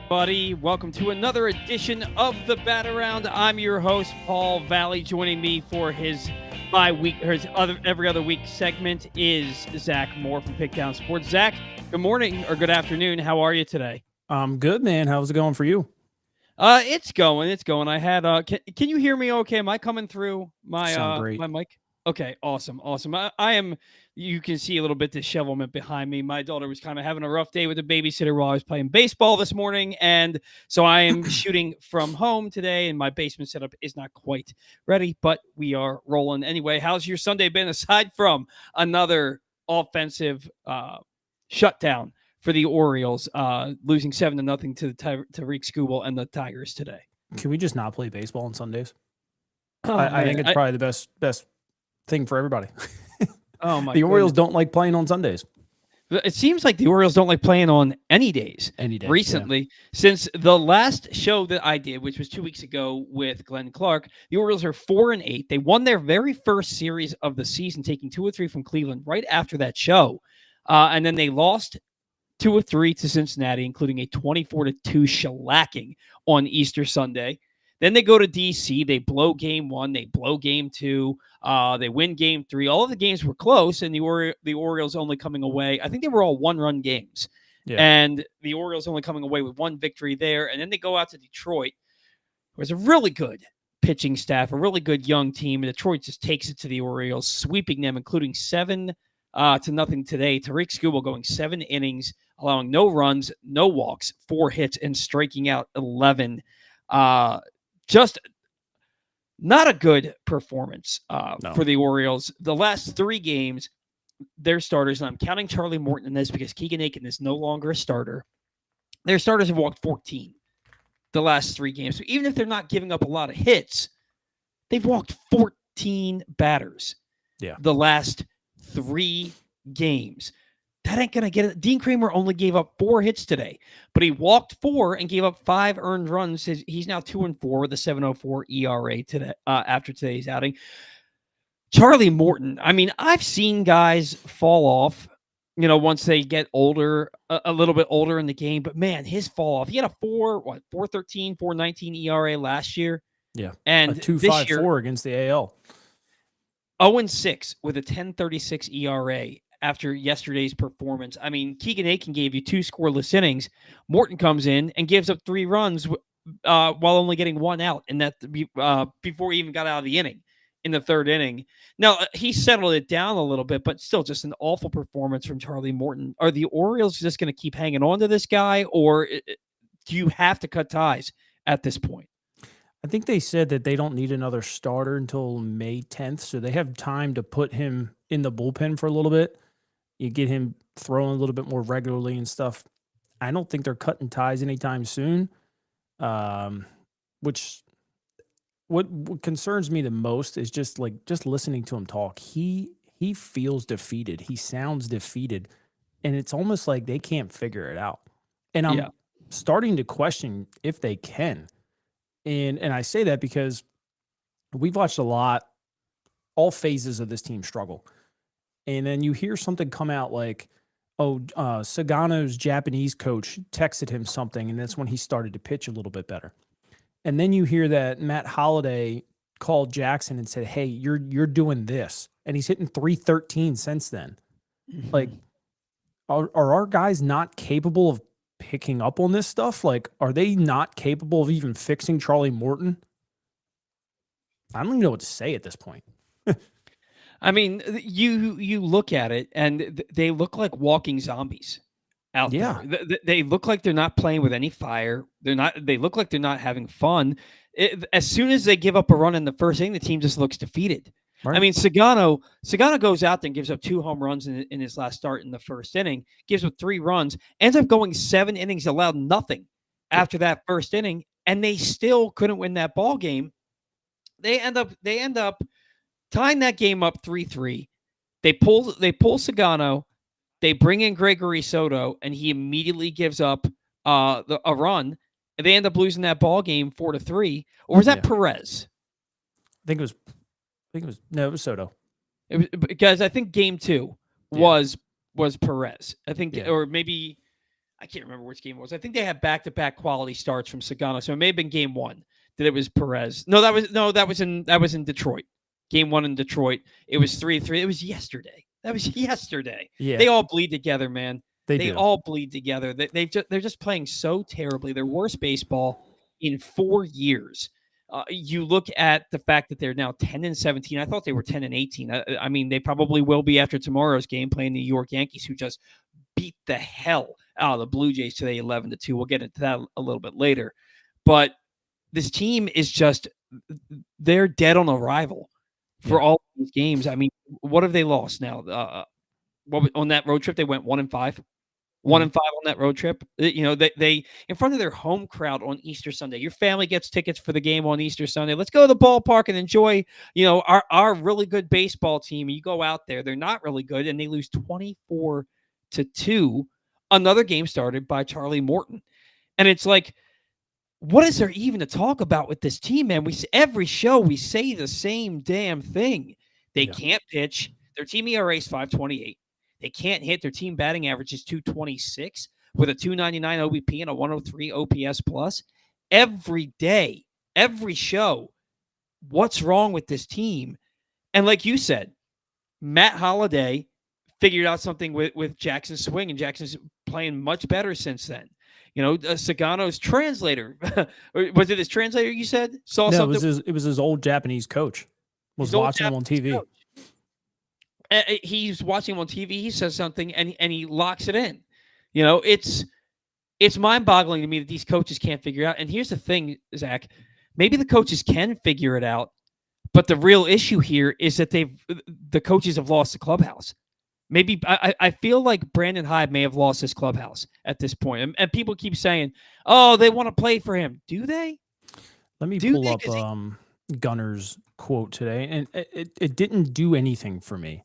Buddy, welcome to another edition of the Bat Around. I'm your host, Paul Valley. Joining me for his every other week segment is Zach Moore from Pickdown Sports. Zach, good morning or good afternoon. How are you today? I'm good, man. How's it going for you? It's going. I had can you hear me okay? Am I coming through my Sound great. my mic? Okay, awesome. I am you can see a little bit dishevelment behind me. My daughter was kind of having a rough day with the babysitter while I was playing baseball this morning, and so I am shooting from home today, and my basement setup is not quite ready, but we are rolling anyway. How's your Sunday been aside from another offensive shutdown for the Orioles, losing 7-0 to the Tariq Skubal and the Tigers today? Can we just not play baseball on Sundays? Oh I think man, it's probably the best thing for everybody. oh my The Orioles goodness. don't like playing on Sundays It seems like the Orioles don't like playing on any days any day. recently. Since the last show that I did, which was 2 weeks ago with Glenn Clark, the Orioles are 4-8. They won their very first series of the season, taking 2-3 from Cleveland right after that show, and then they lost 2-3 to Cincinnati, including a 24-2 shellacking on Easter Sunday. Then they go to DC. They blow game one. They blow game two. They win game three. All of the games were close, and the Orioles only coming away. I think they were all one-run games, Yeah. and the Orioles only coming away with one victory there. And then they go out to Detroit. It was a really good pitching staff, a really good young team. And Detroit just takes it to the Orioles, sweeping them, including 7-0 today. Tariq Skubal going 7 innings, allowing no runs, no walks, 4 hits, and striking out 11. Just not a good performance No. for the Orioles. The last 3 games, their starters, and I'm counting Charlie Morton in this because Keegan Aiken is no longer a starter. Their starters have walked 14 the last 3 games. So even if they're not giving up a lot of hits, they've walked 14 batters Yeah. the last 3 games. That ain't going to get it. Dean Kramer only gave up 4 hits today, but he walked 4 and gave up 5 earned runs. He's now 2-4 with a 7.04 ERA today after today's outing. Charlie Morton. I mean, I've seen guys fall off, once they get older, a little bit older in the game. But man, his fall off. He had a 4.13, 4.19 ERA last year, Yeah. and A this year 2.54 against the AL. 0-6 with a 10.36 ERA after yesterday's performance. I mean, Keegan Aiken gave you 2 scoreless innings. Morton comes in and gives up 3 runs while only getting 1 out, and that before he even got out of the inning in the 3rd inning. Now, he settled it down a little bit, but still just an awful performance from Charlie Morton. Are the Orioles just going to keep hanging on to this guy, or do you have to cut ties at this point? I think they said that they don't need another starter until May 10th, so they have time to put him in the bullpen for a little bit. You get him throwing a little bit more regularly and stuff. I don't think they're cutting ties anytime soon. Which what concerns me the most is just listening to him talk. He feels defeated. He sounds defeated, and it's almost like they can't figure it out. And I'm starting to question if they can. And I say that because we've watched a lot, all phases of this team struggle. And then you hear something come out like, Sagano's Japanese coach texted him something, and that's when he started to pitch a little bit better. And then you hear that Matt Holliday called Jackson and said, "Hey, you're doing this," and he's hitting 313 since then. Like, are our guys not capable of picking up on this stuff? Like, are they not capable of even fixing Charlie Morton? I don't even know what to say at this point. I mean, you look at it, and they look like walking zombies out Yeah. there. They look like they're not playing with any fire. They look like they're not having fun. As soon as they give up a run in the first inning, the team just looks defeated. Right. I mean, Sagano goes out there and gives up 2 home runs in his last start in the first inning, gives up 3 runs, ends up going 7 innings, allowed nothing after that first inning, and they still couldn't win that ball game. They end up tying that game up 3-3. They pull Sagano. They bring in Gregory Soto, and he immediately gives up a run. And they end up losing that ball game 4-3. Or was that Perez? I think it was Soto. It was, because I think game 2 was Perez. I think, or maybe I can't remember which game it was. I think they had back-to-back quality starts from Sagano, so it may have been game one that it was Perez. No, that was in Detroit. Game one in Detroit. It was 3-3. It was yesterday. That was yesterday. Yeah, They all bleed together, man. they They do. all bleed together. They're just playing so terribly. Their worst baseball in 4 years. You look at the fact that they're now 10-17. I thought they were 10-18. I mean, they probably will be after tomorrow's game playing the New York Yankees, who just beat the hell out of the Blue Jays today, 11-2. We'll get into that a little bit later, but this team is just they're dead on arrival for Yeah. all these games. I mean, what have they lost now? On that road trip they went 1-5. One Mhm. and 5 on that road trip. They in front of their home crowd on Easter Sunday. Your family gets tickets for the game on Easter Sunday. Let's go to the ballpark and enjoy, our really good baseball team. You go out there, they're not really good, and they lose 24-2. Another game started by Charlie Morton, and it's like, what is there even to talk about with this team, man? Every show we say the same damn thing. They Yeah. can't pitch. Their team ERA is 5.28. They can't hit. Their team batting average is 226 with a 299 OBP and a 103 OPS plus. Every day, every show, what's wrong with this team? And like you said, Matt Holliday figured out something with Jackson's swing, and Jackson's playing much better since then. Sagano's translator, was it his translator you said? Saw No, something. it was his old Japanese coach. Was His old watching him on Japanese TV. coach. He's watching him on TV. He says something, and he locks it in. It's mind-boggling to me that these coaches can't figure it out. And here's the thing, Zach. Maybe the coaches can figure it out, but the real issue here is that the coaches have lost the clubhouse. Maybe I feel like Brandon Hyde may have lost his clubhouse at this point. And people keep saying, "Oh, they want to play for him." Do they? Let me Do pull they? up Gunner's quote today, and it didn't do anything for me.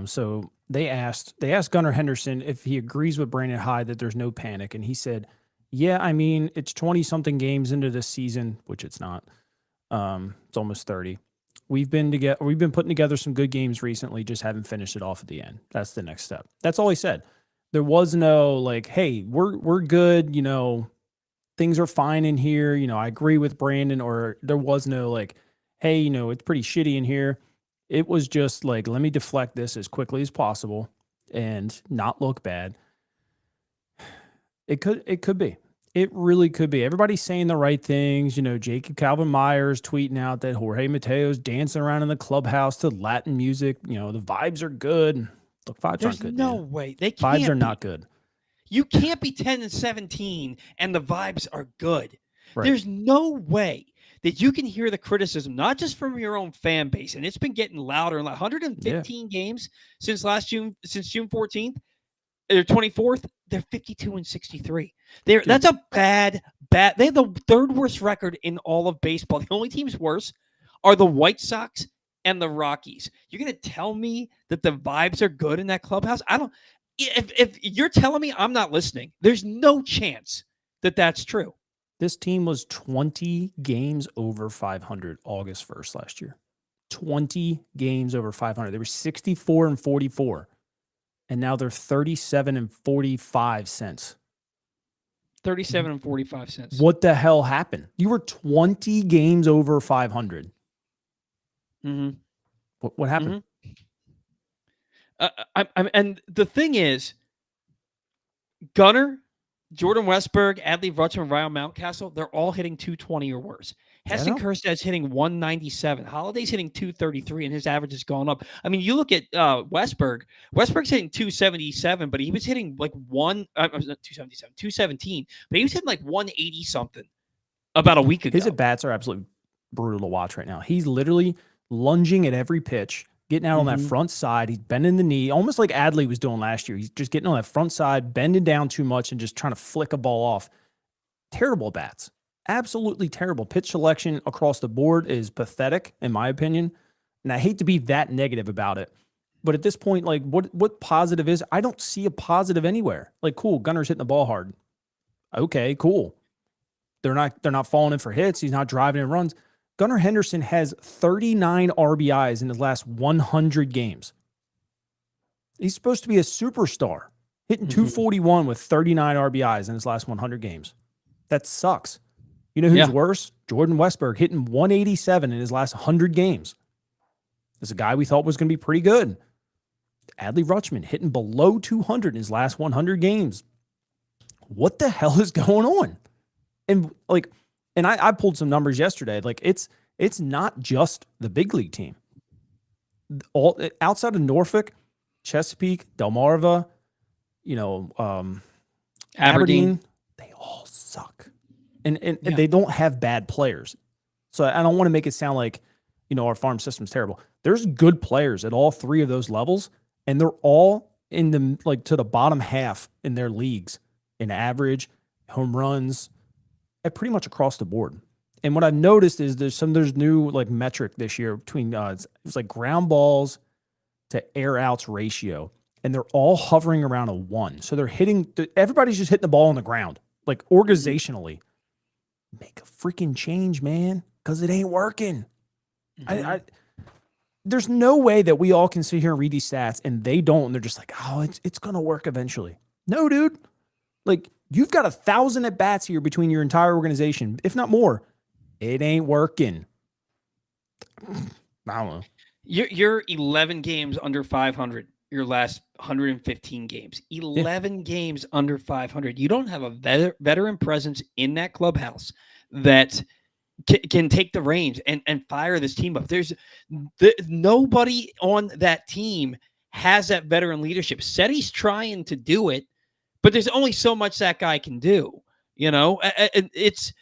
So they asked Gunnar Henderson if he agrees with Brandon Hyde that there's no panic, and he said, "Yeah, I mean it's 20 something games into this season, which it's not. It's almost 30. We've been putting together some good games recently, just haven't finished it off at the end. That's the next step." That's all he said. There was no like, "Hey, we're good, things are fine in here, I agree with Brandon," or there was no like, "Hey, it's pretty shitty in here." It was just like, let me deflect this as quickly as possible and not look bad. It could be. It really could be. Everybody's saying the right things. Jacob Calvin Myers tweeting out that Jorge Mateo's dancing around in the clubhouse to Latin music. The vibes are good. Look, vibes There's aren't good, no man. way they Vibes are can't be. not good. You can't be 10-17 and the vibes are good. Right. There's no way that you can hear the criticism, not just from your own fan base, and it's been getting louder. 115 games since June 14th. They're 24th. They're 52-63. That's a bad. They have the third worst record in all of baseball. The only teams worse are the White Sox and the Rockies. You're gonna tell me that the vibes are good in that clubhouse? I don't. If you're telling me, I'm not listening. There's no chance that that's true. This team was 20 games over 500 August 1st last year. 20 games over 500. They were 64-44. And now they're 37-45 cents. 37-45 cents. What the hell happened? You were 20 games over 500. Mm-hmm. What happened? Mm-hmm. And the thing is, Gunnar, Jordan Westberg, Adley Rutschman, Ryan Mountcastle, they're all hitting 220 or worse. Heston Kjerstad's hitting 197. Holiday's hitting 233, and his average has gone up. I mean, you look at Westberg. Westberg's hitting 277, but he was hitting like 217, but he was hitting like 180 something about a week ago. His at-bats are absolutely brutal to watch right now. He's literally lunging at every pitch, getting out on that front side. He's bending the knee, almost like Adley was doing last year. He's just getting on that front side, bending down too much, and just trying to flick a ball off. Terrible bats. Absolutely terrible. Pitch selection across the board is pathetic, in my opinion. And I hate to be that negative about it. But at this point, like, what positive is? I don't see a positive anywhere. Like, cool, Gunner's hitting the ball hard. Okay, cool. They're not falling in for hits. He's not driving in runs. Gunnar Henderson has 39 RBIs in his last 100 games. He's supposed to be a superstar. hitting Mhm. 241 with 39 RBIs in his last 100 games. That sucks. You know who's Yeah. worse? Jordan Westberg hitting 187 in his last 100 games. There's a guy we thought was going to be pretty good. Adley Rutschman hitting below 200 in his last 100 games. What the hell is going on? And like, and I pulled some numbers yesterday. Like, it's not just the big league team. All outside of Norfolk, Chesapeake, Delmarva, Aberdeen, they all suck, and Yeah. they don't have bad players. So I don't want to make it sound like our farm system's terrible. There's good players at all three of those levels, and they're all in the to the bottom half in their leagues in average, home runs, and pretty much across the board. And what I've noticed is there's new metric this year between it's like ground balls to air outs ratio, and they're all hovering around a 1. So they're everybody's just hitting the ball on the ground, like organizationally. Make a freaking change, man, because it ain't working. Mhm. There's no way that we all can sit here and read these stats and they don't, and they're just like, oh, it's gonna work eventually. No, dude. Like, you've got 1,000 at bats here between your entire organization, if not more. It ain't working. I don't know. You're 11 games under 500. Your last 115 games. Yeah. 11 games under 500. You don't have a veteran presence in that clubhouse that can take the reins and fire this team up. There's nobody on that team has that veteran leadership. Setty's trying to do it, but there's only so much that guy can do. It's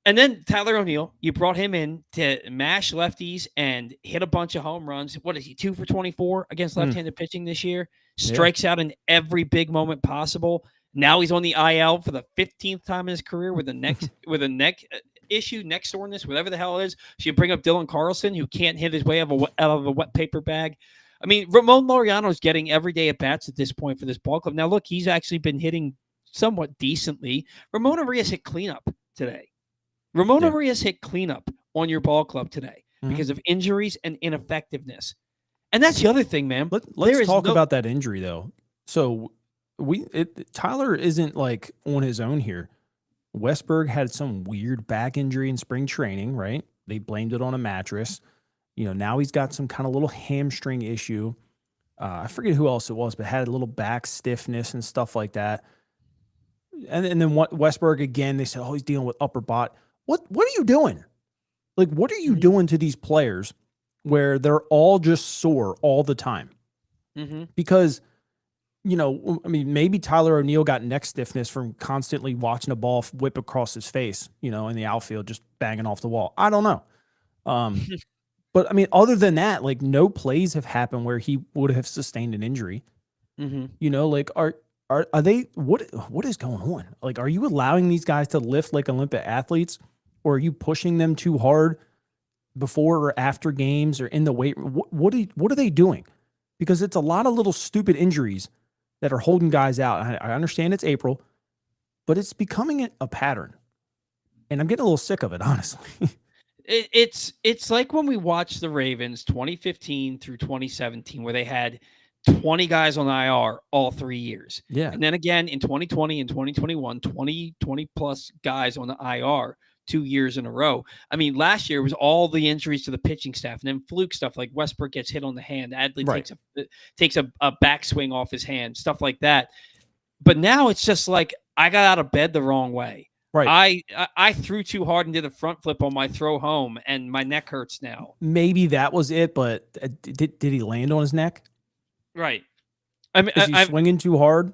and then Tyler O'Neill, you brought him in to mash lefties and hit a bunch of home runs. What is he, 2 for 24 against left-handed pitching this year? Strikes out in every big moment possible. Now he's on the IL for the 15th time in his career with a neck issue, neck soreness, whatever the hell it is. So you bring up Dylan Carlson, who can't hit his way out of a wet paper bag. I mean, Ramon Laureano is getting everyday at-bats at this point for this ball club. Now, look, he's actually been hitting somewhat decently. Ramon Arias hit cleanup today. Ramon Arias hit cleanup on your ball club today because of injuries and ineffectiveness. And that's the other thing, man. Let's talk about that injury, though. So Tyler isn't like on his own here. Westberg had some weird back injury in spring training, right? They blamed it on a mattress. Now he's got some kind of little hamstring issue. I forget who else it was, but had a little back stiffness and stuff like that. And then Westberg again, they said, oh, he's dealing with upper bot. What are you doing? Like, what are you doing to these players where they're all just sore all the time? Because, maybe Tyler O'Neill got neck stiffness from constantly watching a ball whip across his face, in the outfield, just banging off the wall. I don't know. But, I mean, other than that, like, no plays have happened where he would have sustained an injury. Like, are they, what is going on? Like, are you allowing these guys to lift like Olympic athletes? Or are you pushing them too hard before or after games or in the weight room? What are they doing? Because it's a lot of little stupid injuries that are holding guys out. I understand it's April, but it's becoming a pattern. And I'm getting a little sick of it, honestly. It's like when we watched the Ravens 2015 through 2017, where they had 20 guys on IR all 3 years. Yeah. And then again in 2020 and 2021, 20 plus guys on the IR 2 years in a row. I mean, last year was all the injuries to the pitching staff and then fluke stuff like Westbrook gets hit on the hand. Adley takes a backswing off his hand, stuff like that. But now it's just like I got out of bed the wrong way. Right. I threw too hard and did a front flip on my throw home, and my neck hurts now. Maybe that was it, but did he land on his neck? Right. I mean, is he swinging too hard?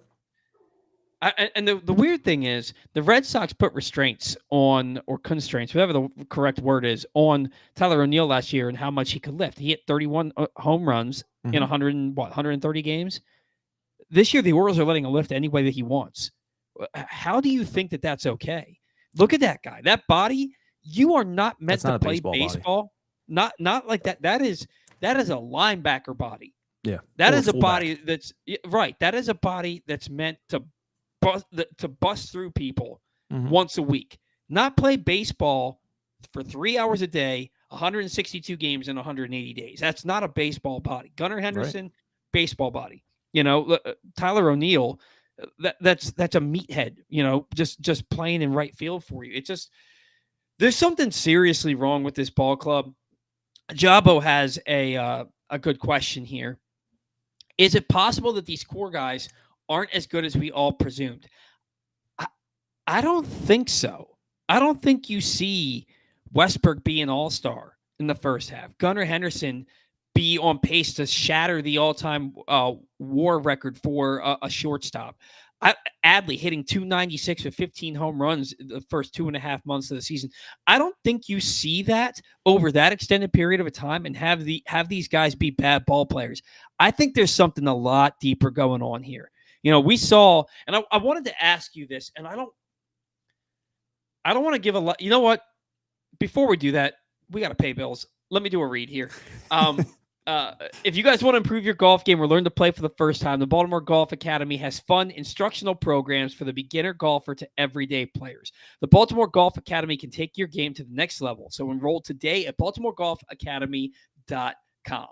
And the weird thing is the Red Sox put restraints on, or constraints, whatever the correct word is, on Tyler O'Neill last year and how much he could lift. He hit 31 home runs in 130 games. This year, the Orioles are letting him lift any way that he wants. How do you think that that's okay? Look at that guy. That body, you are not meant to play baseball. Not like that. That is a linebacker body. Yeah. That is a body that's right. That is a body that's meant to bust through people once a week. Not play baseball for 3 hours a day, 162 games in 180 days. That's not a baseball body. Gunnar Henderson, baseball body. Tyler O'Neill, that's a meathead, just playing in right field for you. It's just there's something seriously wrong with this ball club. Jabo has a good question here. Is it possible that these core guys aren't as good as we all presumed? I, I don't think so. I don't think you see Westberg be an all-star in the first half. Gunnar Henderson be on pace to shatter the all-time WAR record for a shortstop. Adley hitting 296 with 15 home runs the first 2.5 months of the season. I don't think you see that over that extended period of a time and have these guys be bad ball players. I think there's something a lot deeper going on here. We saw, and I wanted to ask you this, and I don't want to give a lot. You know what? Before we do that, we got to pay bills. Let me do a read here. If you guys want to improve your golf game or learn to play for the first time, the Baltimore Golf Academy has fun instructional programs for the beginner golfer to everyday players. The Baltimore Golf Academy can take your game to the next level. So enroll today at BaltimoreGolfAcademy.com.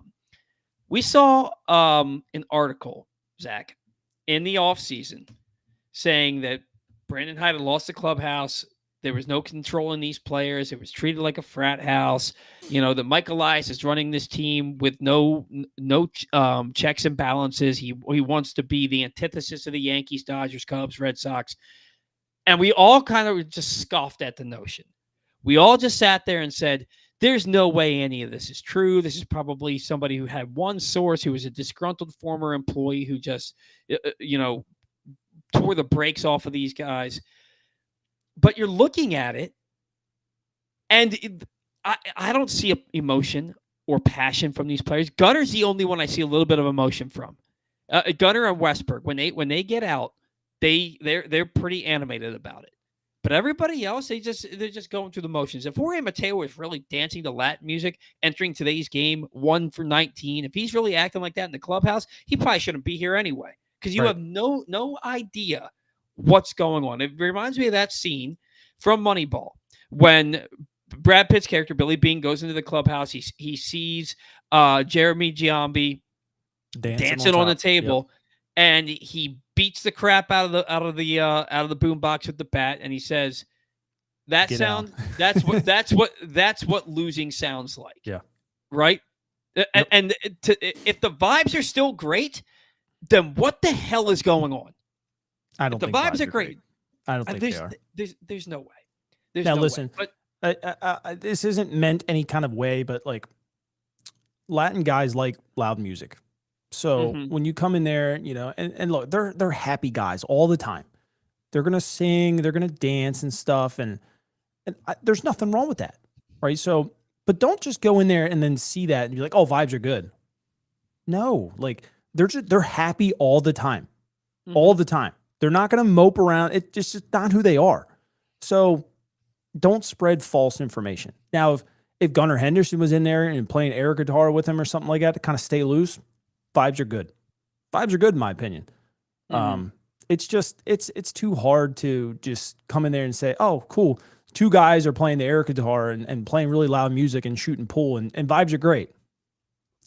We saw an article, Zach, in the offseason saying that Brandon Hyde had lost the clubhouse. There was no control in these players. It was treated like a frat house. That Mike Elias is running this team with no checks and balances. He wants to be the antithesis of the Yankees, Dodgers, Cubs, Red Sox. And we all kind of just scoffed at the notion. We all just sat there and said, there's no way any of this is true. This is probably somebody who had one source who was a disgruntled former employee who just, tore the brakes off of these guys. But you're looking at it, and I don't see emotion or passion from these players. Gunner's the only one I see a little bit of emotion from. Gunner and Westberg, when they get out, they're pretty animated about it. But everybody else, they're just going through the motions. If Jorge Mateo is really dancing to Latin music, entering today's game 1 for 19, if he's really acting like that in the clubhouse, he probably shouldn't be here anyway, because you have no idea what's going on. It reminds me of that scene from Moneyball when Brad Pitt's character Billy Bean goes into the clubhouse. He sees Jeremy Giambi dancing on the table, and he beats the crap out of the boombox with the bat, and he says, "That Get sound. out." That's what losing sounds like." Yeah. Right. And if the vibes are still great, then what the hell is going on? I don't think the vibes are great. I don't think they are. There's no way. There's now no listen, way. But this isn't meant any kind of way, but like Latin guys like loud music. So when you come in there, and look, they're happy guys all the time. They're gonna sing, they're gonna dance and stuff, and there's nothing wrong with that, right? So, but don't just go in there and then see that and be like, oh, vibes are good. No, like they're happy all the time, all the time. They're not gonna mope around. It's just not who they are. So don't spread false information. Now, if Gunnar Henderson was in there and playing air guitar with him or something like that to kind of stay loose, vibes are good. Vibes are good in my opinion. It's just it's too hard to just come in there and say, oh, cool, 2 guys are playing the air guitar and playing really loud music and shooting pool and vibes are great.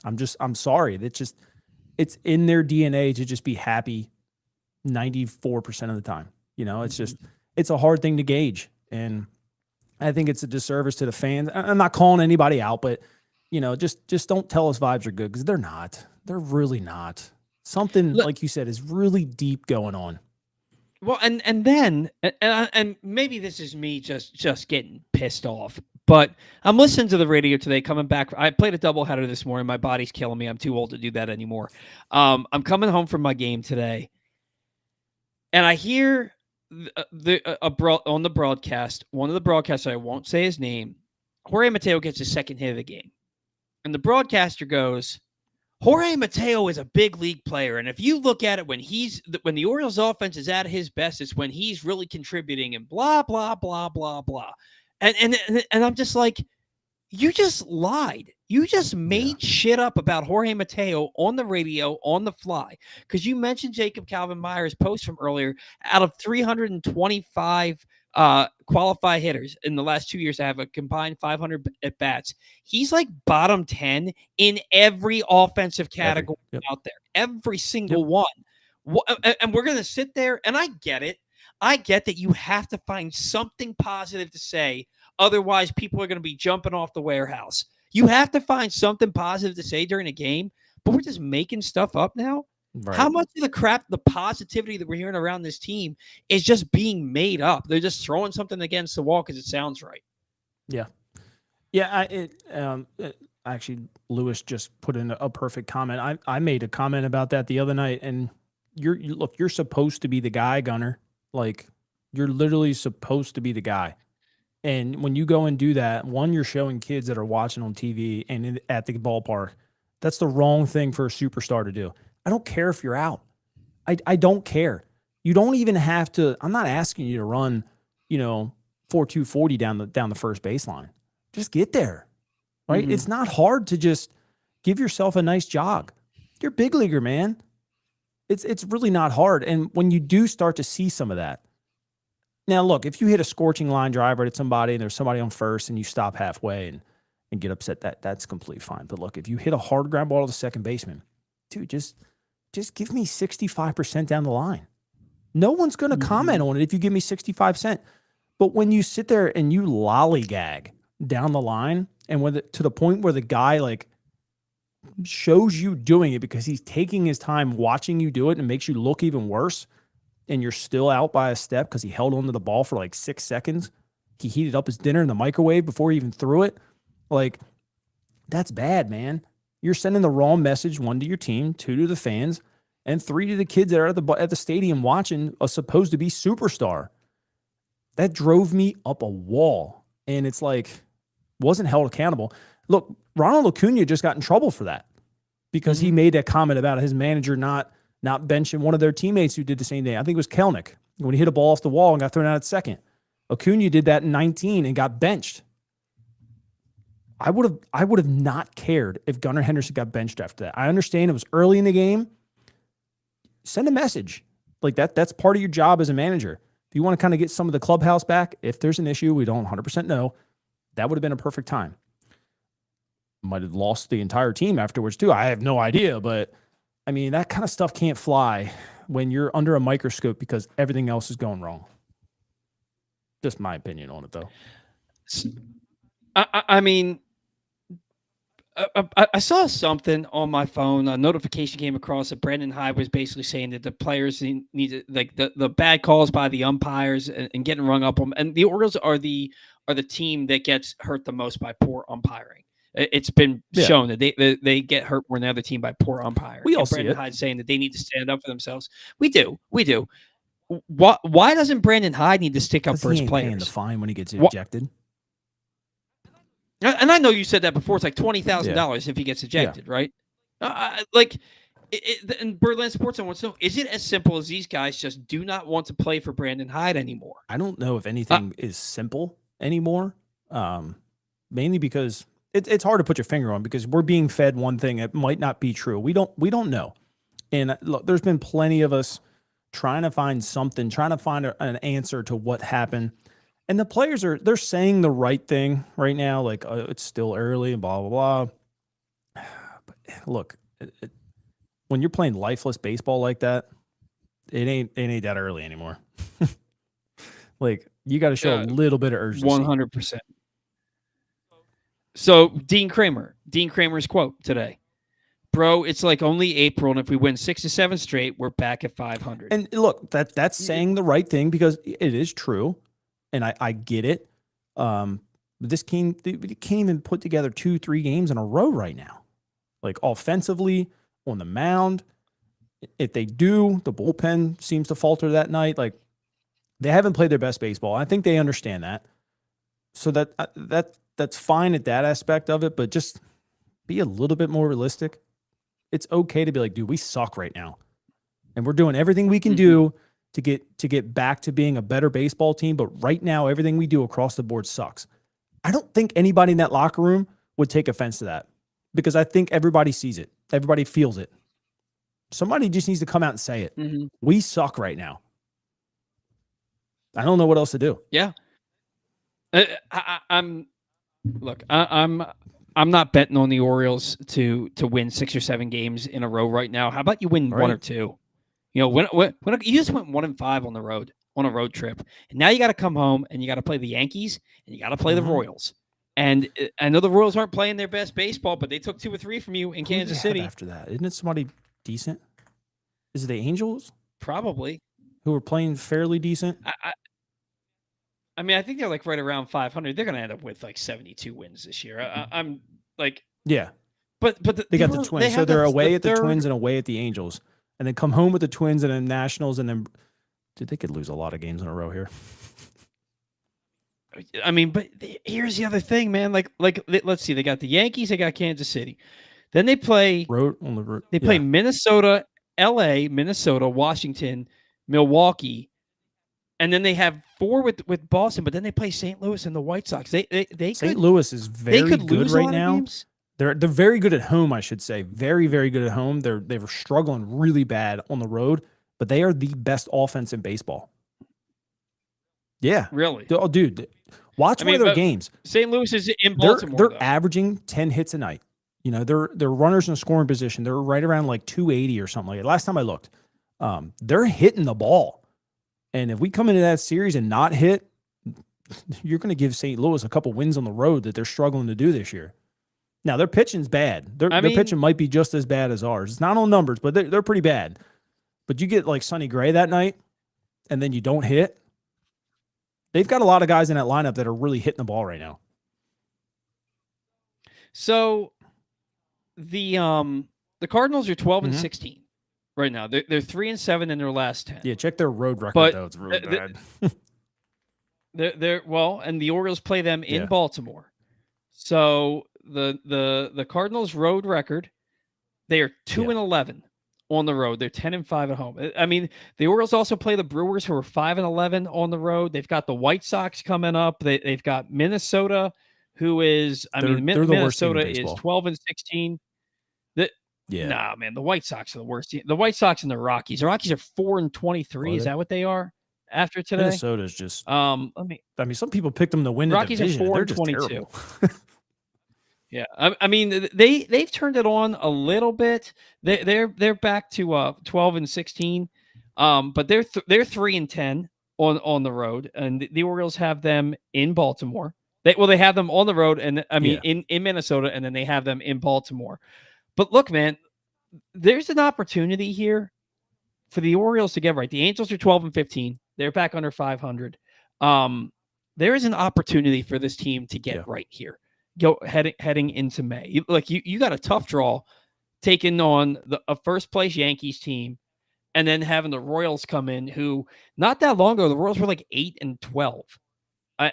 I'm sorry. It's in their DNA to just be happy 94% of the time. It's a hard thing to gauge. And I think it's a disservice to the fans. I'm not calling anybody out, but just don't tell us vibes are good, because they're not. They're really not. Something, like you said, is really deep going on. Well, and then maybe this is me just getting pissed off, but I'm listening to the radio today, coming back. I played a doubleheader this morning. My body's killing me. I'm too old to do that anymore. I'm coming home from my game today, and I hear on the broadcast, one of the broadcasters, I won't say his name, Jorge Mateo gets his second hit of the game. And the broadcaster goes, Jorge Mateo is a big league player. And if you look at it, when the Orioles offense is at his best, it's when he's really contributing and blah, blah, blah, blah, blah. And I'm just like, you just lied. You just made shit up about Jorge Mateo on the radio on the fly, because you mentioned Jacob Calvin Meyer's post from earlier. Out of 325 qualified hitters in the last 2 years to have a combined 500 at bats. He's like bottom 10 in every offensive category Yep. out there, every Yep. single one. And we're going to sit there, and I get it. I get that you have to find something positive to say. Otherwise, people are going to be jumping off the warehouse. You have to find something positive to say during a game, but we're just making stuff up now. How Right. much of the crap, the positivity that we're hearing around this team is just being made up? They're just throwing something against the wall because it sounds right. Yeah. Yeah. Actually, Lewis just put in a perfect comment. I made a comment about that the other night, and you're supposed to be the guy, Gunner. Like, you're literally supposed to be the guy. And when you go and do that, one, you're showing kids that are watching on TV and at the ballpark. That's the wrong thing for a superstar to do. I don't care if you're out. I don't care. You don't even have to. I'm not asking you to run, 4.240 down the first baseline. Just get there, right? Mm-hmm. It's not hard to just give yourself a nice jog. You're a big leaguer, man. It's really not hard. And when you do start to see some of that, now look, if you hit a scorching line drive right at somebody and there's somebody on first and you stop halfway and get upset, that's completely fine. But look, if you hit a hard ground ball to the second baseman, dude, just give me 65% down the line. No one's going to comment on it if you give me 65%. But when you sit there and you lollygag down the line, and to the point where the guy like shows you doing it because he's taking his time watching you do it and makes you look even worse, and you're still out by a step because he held onto the ball for like 6 seconds. He heated up his dinner in the microwave before he even threw it. Like, that's bad, man. You're sending the wrong message, 1, to your team, 2, to the fans, and 3, to the kids that are at the stadium watching a supposed to be superstar. That drove me up a wall. And it's like, wasn't held accountable. Look, Ronald Acuna just got in trouble for that because he made that comment about his manager not benching one of their teammates who did the same thing. I think it was Kelnick when he hit a ball off the wall and got thrown out at second. Acuna did that in 19 and got benched. I would have not cared if Gunnar Henderson got benched after that. I understand it was early in the game. Send a message. Like that's part of your job as a manager. If you want to kind of get some of the clubhouse back, if there's an issue, we don't 100% know, that would have been a perfect time. Might have lost the entire team afterwards too. I have no idea, but I mean, that kind of stuff can't fly when you're under a microscope because everything else is going wrong. Just my opinion on it, though. I mean, I saw something on my phone. A notification came across that Brandon Hyde was basically saying that the players need to, like the bad calls by the umpires and getting rung up on. And the Orioles are the team that gets hurt the most by poor umpiring. It's been shown that they get hurt more than the other team by poor umpiring. We all see Brandon it. Hyde saying that they need to stand up for themselves. We do. Why doesn't Brandon Hyde need to stick up for his players? Paying the fine when he gets ejected. And I know you said that before. It's like $20,000 if he gets ejected, right? And Berlin Sports wants to know: is it as simple as these guys just do not want to play for Brandon Hyde anymore? I don't know if anything is simple anymore. Mainly because it's hard to put your finger on because we're being fed one thing that might not be true. We don't know. And look, there's been plenty of us trying to find something, trying to find an answer to what happened. And the players they're saying the right thing right now, like it's still early and blah, blah, blah. But look, when you're playing lifeless baseball like that, it ain't that early anymore. Like, you got to show a little bit of urgency. 100%. So Dean Kramer's quote today: "Bro, it's like only April, and if we win 6 to 7 straight, we're back at 500." And look, that's saying the right thing because it is true. And I get it. This team can't even put together 2-3 games in a row right now. Like, offensively, on the mound. If they do, the bullpen seems to falter that night. Like, they haven't played their best baseball. I think they understand that. So that's fine at that aspect of it, but just be a little bit more realistic. It's okay to be like, dude, we suck right now. And we're doing everything we can do to get back to being a better baseball team, but right now everything we do across the board sucks. I don't think anybody in that locker room would take offense to that because I think everybody sees it. Everybody feels it. Somebody just needs to come out and say it. We suck right now. I don't know what else to do. Yeah. I'm look. I'm not betting on the Orioles to win 6 or 7 games in a row right now. How about you win All one or right. two? When you just went 1-5 on a road trip, and now you got to come home and you got to play the Yankees and you got to play the Mm-hmm. Royals. And I know the Royals aren't playing their best baseball, but they took 2 or 3 from you in Who do they Kansas have City. after that? Isn't it somebody decent? Is it the Angels Probably. who are playing fairly decent? I mean, I think they're like right around 500. They're going to end up with like 72 wins this year. I'm like, Yeah, but they the got the Orioles, they Twins, so have they're the away at the third. Twins and away at the Angels, and then come home with the Twins and then Nationals, and then dude, they could lose a lot of games in a row here. I mean, but here's the other thing, man. Like let's see. They got the Yankees. They got Kansas City. Then Road on the road, they play yeah. Minnesota, L.A., Minnesota, Washington, Milwaukee, and then they have 4 with Boston. But then they play St. Louis and the White Sox. St. Louis is They very could good lose a right lot of now. games. They're very good at home, I should say. Very, very good at home. They were struggling really bad on the road, but they are the best offense in baseball. Yeah. Really. Oh, dude, watch I one of mean, their but games. St. Louis is in They're Baltimore they're though. averaging 10 hits a night. You know, they're runners in scoring position. They're right around like 280 or something like that. Last time I looked. They're hitting the ball. And if we come into that series and not hit, you're going to give St. Louis a couple wins on the road that they're struggling to do this year. Now, their pitching's bad. Their pitching might be just as bad as ours. It's not on numbers, but they're pretty bad. But you get like Sonny Gray that night, and then you don't hit. They've got a lot of guys in that lineup that are really hitting the ball right now. So the Cardinals are 12-16 right now. They're 3-7 in their last 10. Yeah, check their road record But though. It's really bad. they're well, and the Orioles play them in Baltimore. So the Cardinals' road record, they are 2-11 on the road. They're 10-5 at home. I mean, the Orioles also play the Brewers, who are 5-11 on the road. They've got the White Sox coming up. They've got Minnesota, who is they're the worst team in Minnesota is baseball. 12-16. Yeah. Nah, man, the White Sox are the worst team. The White Sox and the Rockies. The Rockies are 4-23. Is that what they are after today? Minnesota's just. Let me. I mean, some people picked them to win the Rockies division. are They're just 4-22. terrible. Yeah, I mean they've turned it on a little bit. They're back to 12-16, but they're 3-10 on the road, and the Orioles have them in Baltimore. They have them on the road, and I mean in Minnesota, and then they have them in Baltimore. But look, man, there's an opportunity here for the Orioles to get right. The Angels are 12-15. They're back under 500. There is an opportunity for this team to get right here. Heading into May. You got a tough draw taking on a first place Yankees team, and then having the Royals come in, who not that long ago the Royals were like 8-12,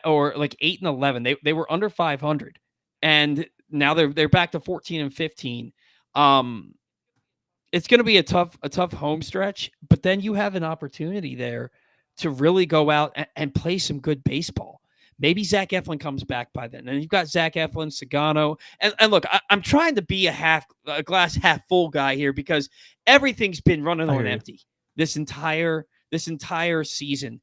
or like 8-11. They were under 500, and now they're back to 14-15. It's going to be a tough home stretch, but then you have an opportunity there to really go out and play some good baseball. Maybe Zach Eflin comes back by then. And you've got Zach Eflin, Sagano. And look, I'm trying to be a glass half full guy here, because everything's been running on empty this entire season.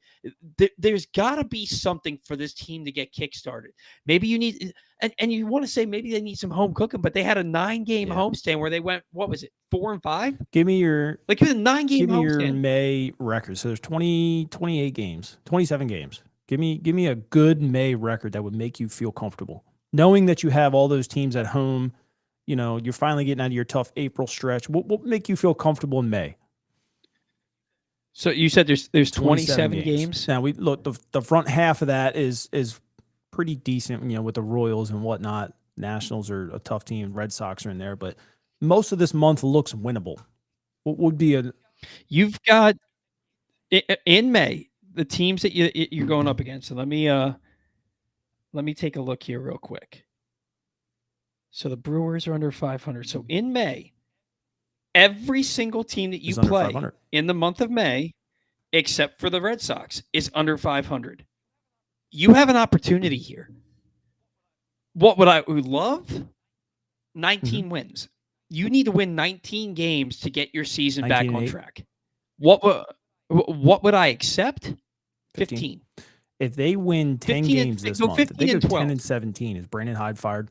There's got to be something for this team to get kickstarted. Maybe you need, and you want to say maybe they need some home cooking, but they had a 9-game homestand where they went, what was it, 4-5? Give me your it was a 9-game homestand. Give me your May record. So there's 28 games, 27 games. Give me a good May record that would make you feel comfortable, knowing that you have all those teams at home. You know, you're finally getting out of your tough April stretch. What will make you feel comfortable in May? So you said there's 27 games. Now we look, the front half of that is pretty decent, you know, with the Royals and whatnot. Nationals are a tough team. Red Sox are in there, but most of this month looks winnable. What would be you've got in May the teams that you're going up against. So let me take a look here real quick. So the Brewers are under 500. So in May, every single team that you play in the month of May, except for the Red Sox, is under 500. You have an opportunity here. What would I love? 19 wins. You need to win 19 games to get your season back on track. What would I accept? 15. 15. If they win 10 15 and games this go month, if they 15 go and 10 12. and 17, is Brandon Hyde fired?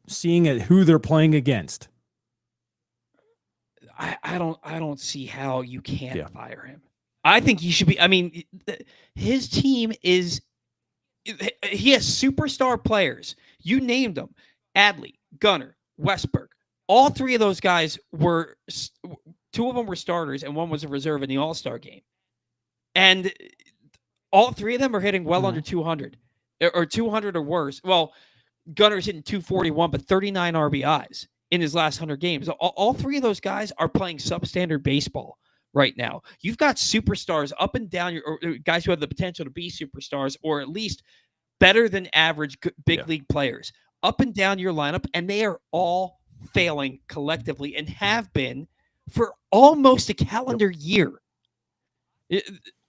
Seeing at who they're playing against. I don't see how you can't Yeah. fire him. I think he should be. I mean, his team is he has superstar players. You named them: Adley, Gunner, Westberg. All three of those guys were two of them were starters, and one was a reserve in the All Star game. And all three of them are hitting well under 200 or 200 or worse. Well, Gunner's hitting 241, but 39 RBIs in his last 100 games. All three of those guys are playing substandard baseball right now. You've got superstars up and down your or guys who have the potential to be superstars or at least better than average big league players up and down your lineup, and they are all failing collectively and have been for almost a calendar year.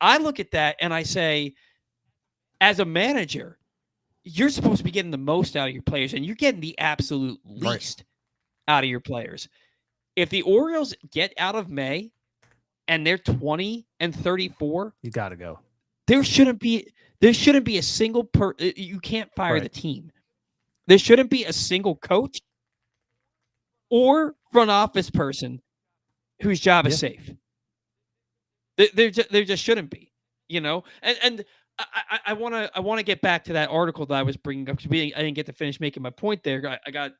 I look at that and I say, as a manager, you're supposed to be getting the most out of your players, and you're getting the absolute least out of your players. If the Orioles get out of May and they're 20 and 34, You got to go. there shouldn't be a single you can't fire the team. There shouldn't be a single coach or front office person whose job is safe. There just shouldn't be, and I want to get back to that article that I was bringing up because I didn't get to finish making my point there. I got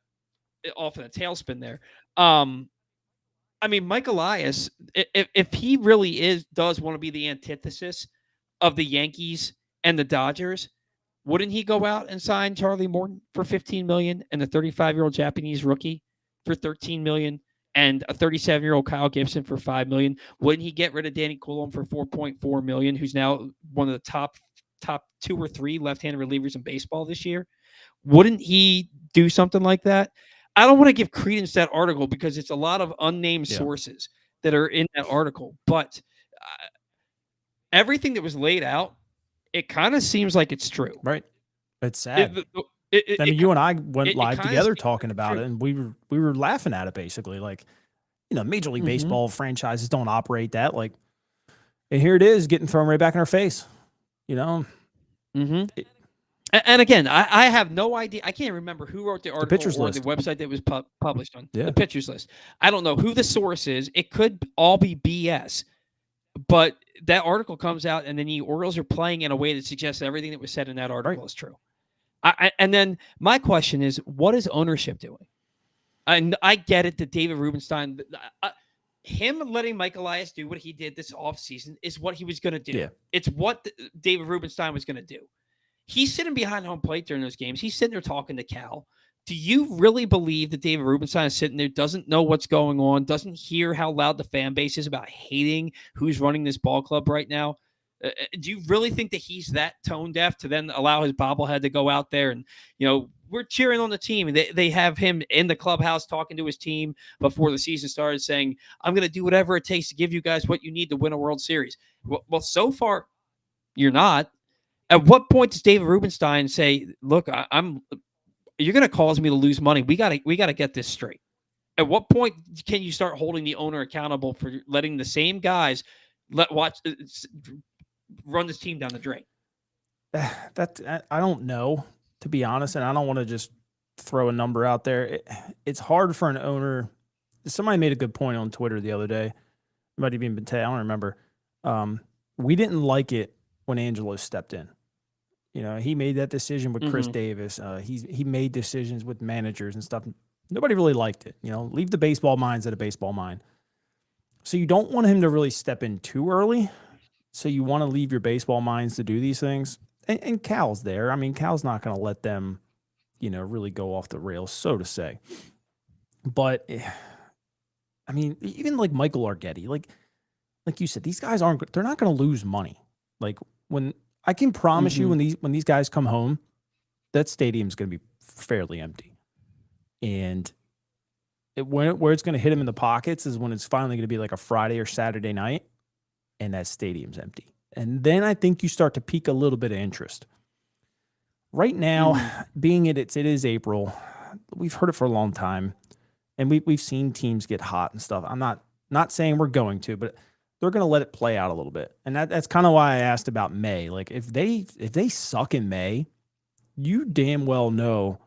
off in a tailspin there. I mean, Mike Elias, if he really does want to be the antithesis of the Yankees and the Dodgers, wouldn't he go out and sign Charlie Morton for $15 million and the 35-year-old Japanese rookie for $13 million and a 37-year-old Kyle Gibson for $5 million? Wouldn't he get rid of Danny Coulomb for $4.4 million, who's now one of the top 2 or 3 left-handed relievers in baseball this year? Wouldn't he do something like that? I don't want to give credence to that article because it's a lot of unnamed sources that are in that article, but everything that was laid out, it kind of seems like it's true. Right. It's sad. I mean, you and I went live together talking about it, and we were laughing at it basically. Like, Major League Baseball franchises don't operate that. Like, and here it is getting thrown right back in our face. And again, I have no idea. I can't remember who wrote the article or list. the website that was published on. Yeah. The pitchers list. I don't know who the source is. It could all be BS. But that article comes out, and then the Orioles are playing in a way that suggests everything that was said in that article is true. And then my question is, what is ownership doing? And I get it that David Rubenstein, him letting Mike Elias do what he did this offseason is what he was going to do. Yeah. It's what David Rubenstein was going to do. He's sitting behind home plate during those games. He's sitting there talking to Cal. Do you really believe that David Rubenstein is sitting there, doesn't know what's going on, doesn't hear how loud the fan base is about hating who's running this ball club right now? Do you really think that he's that tone deaf to then allow his bobblehead to go out there and, we're cheering on the team, and they have him in the clubhouse talking to his team before the season started saying, I'm going to do whatever it takes to give you guys what you need to win a World Series. Well, so far, you're not. At what point does David Rubenstein say, look, you're going to cause me to lose money. We got to get this straight. At what point can you start holding the owner accountable for letting the same guys run this team down the drain? I don't know, to be honest, and I don't want to just throw a number out there. It's hard for an owner. Somebody made a good point on Twitter the other day. It might have even been Tay. I don't remember. We didn't like it when Angelo stepped in. He made that decision with Chris Davis. He made decisions with managers and stuff. Nobody really liked it. Leave the baseball minds at a baseball mind. So you don't want him to really step in too early. So you want to leave your baseball minds to do these things. And Cal's there. I mean, Cal's not going to let them, really go off the rails, so to say. But, I mean, even like Michael Argetti, like you said, these guys they're not going to lose money. Like when I can promise you when these guys come home, that stadium's going to be fairly empty. And where it's going to hit them in the pockets is when it's finally going to be like a Friday or Saturday night and that stadium's empty. And then I think you start to peak a little bit of interest. Right now, being it is April, we've heard it for a long time, and we've seen teams get hot and stuff. I'm not saying we're going to, but they're going to let it play out a little bit. And that's kind of why I asked about May. Like if they suck in May, you damn well know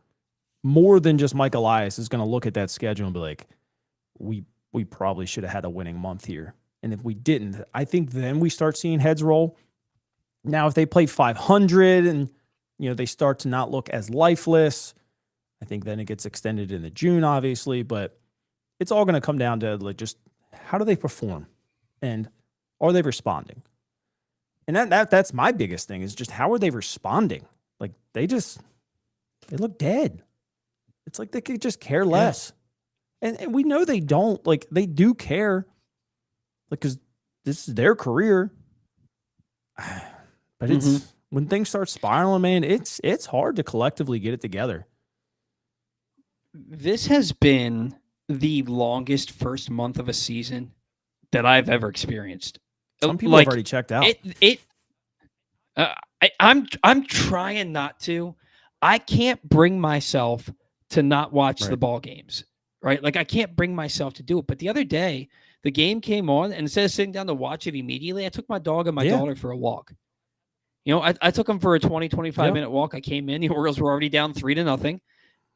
more than just Mike Elias is going to look at that schedule and be like, we probably should have had a winning month here. And if we didn't, I think then we start seeing heads roll. Now, if they play 500 and they start to not look as lifeless, I think then it gets extended into June, obviously. But it's all going to come down to like just how do they perform and are they responding? And that's my biggest thing is just how are they responding? Like they look dead. It's like they could just care less. And we know they don't. Like they do care. Like because this is their career. But it's when things start spiraling, man, it's hard to collectively get it together. This has been the longest first month of a season that I've ever experienced. Some people have already checked out. I'm trying not to. I can't bring myself to not watch the ball games, right? Like I can't bring myself to do it. But the other day, the game came on, and instead of sitting down to watch it immediately, I took my dog and my daughter for a walk. I took them for a 20, 25-minute walk. I came in. The Orioles were already down 3-0.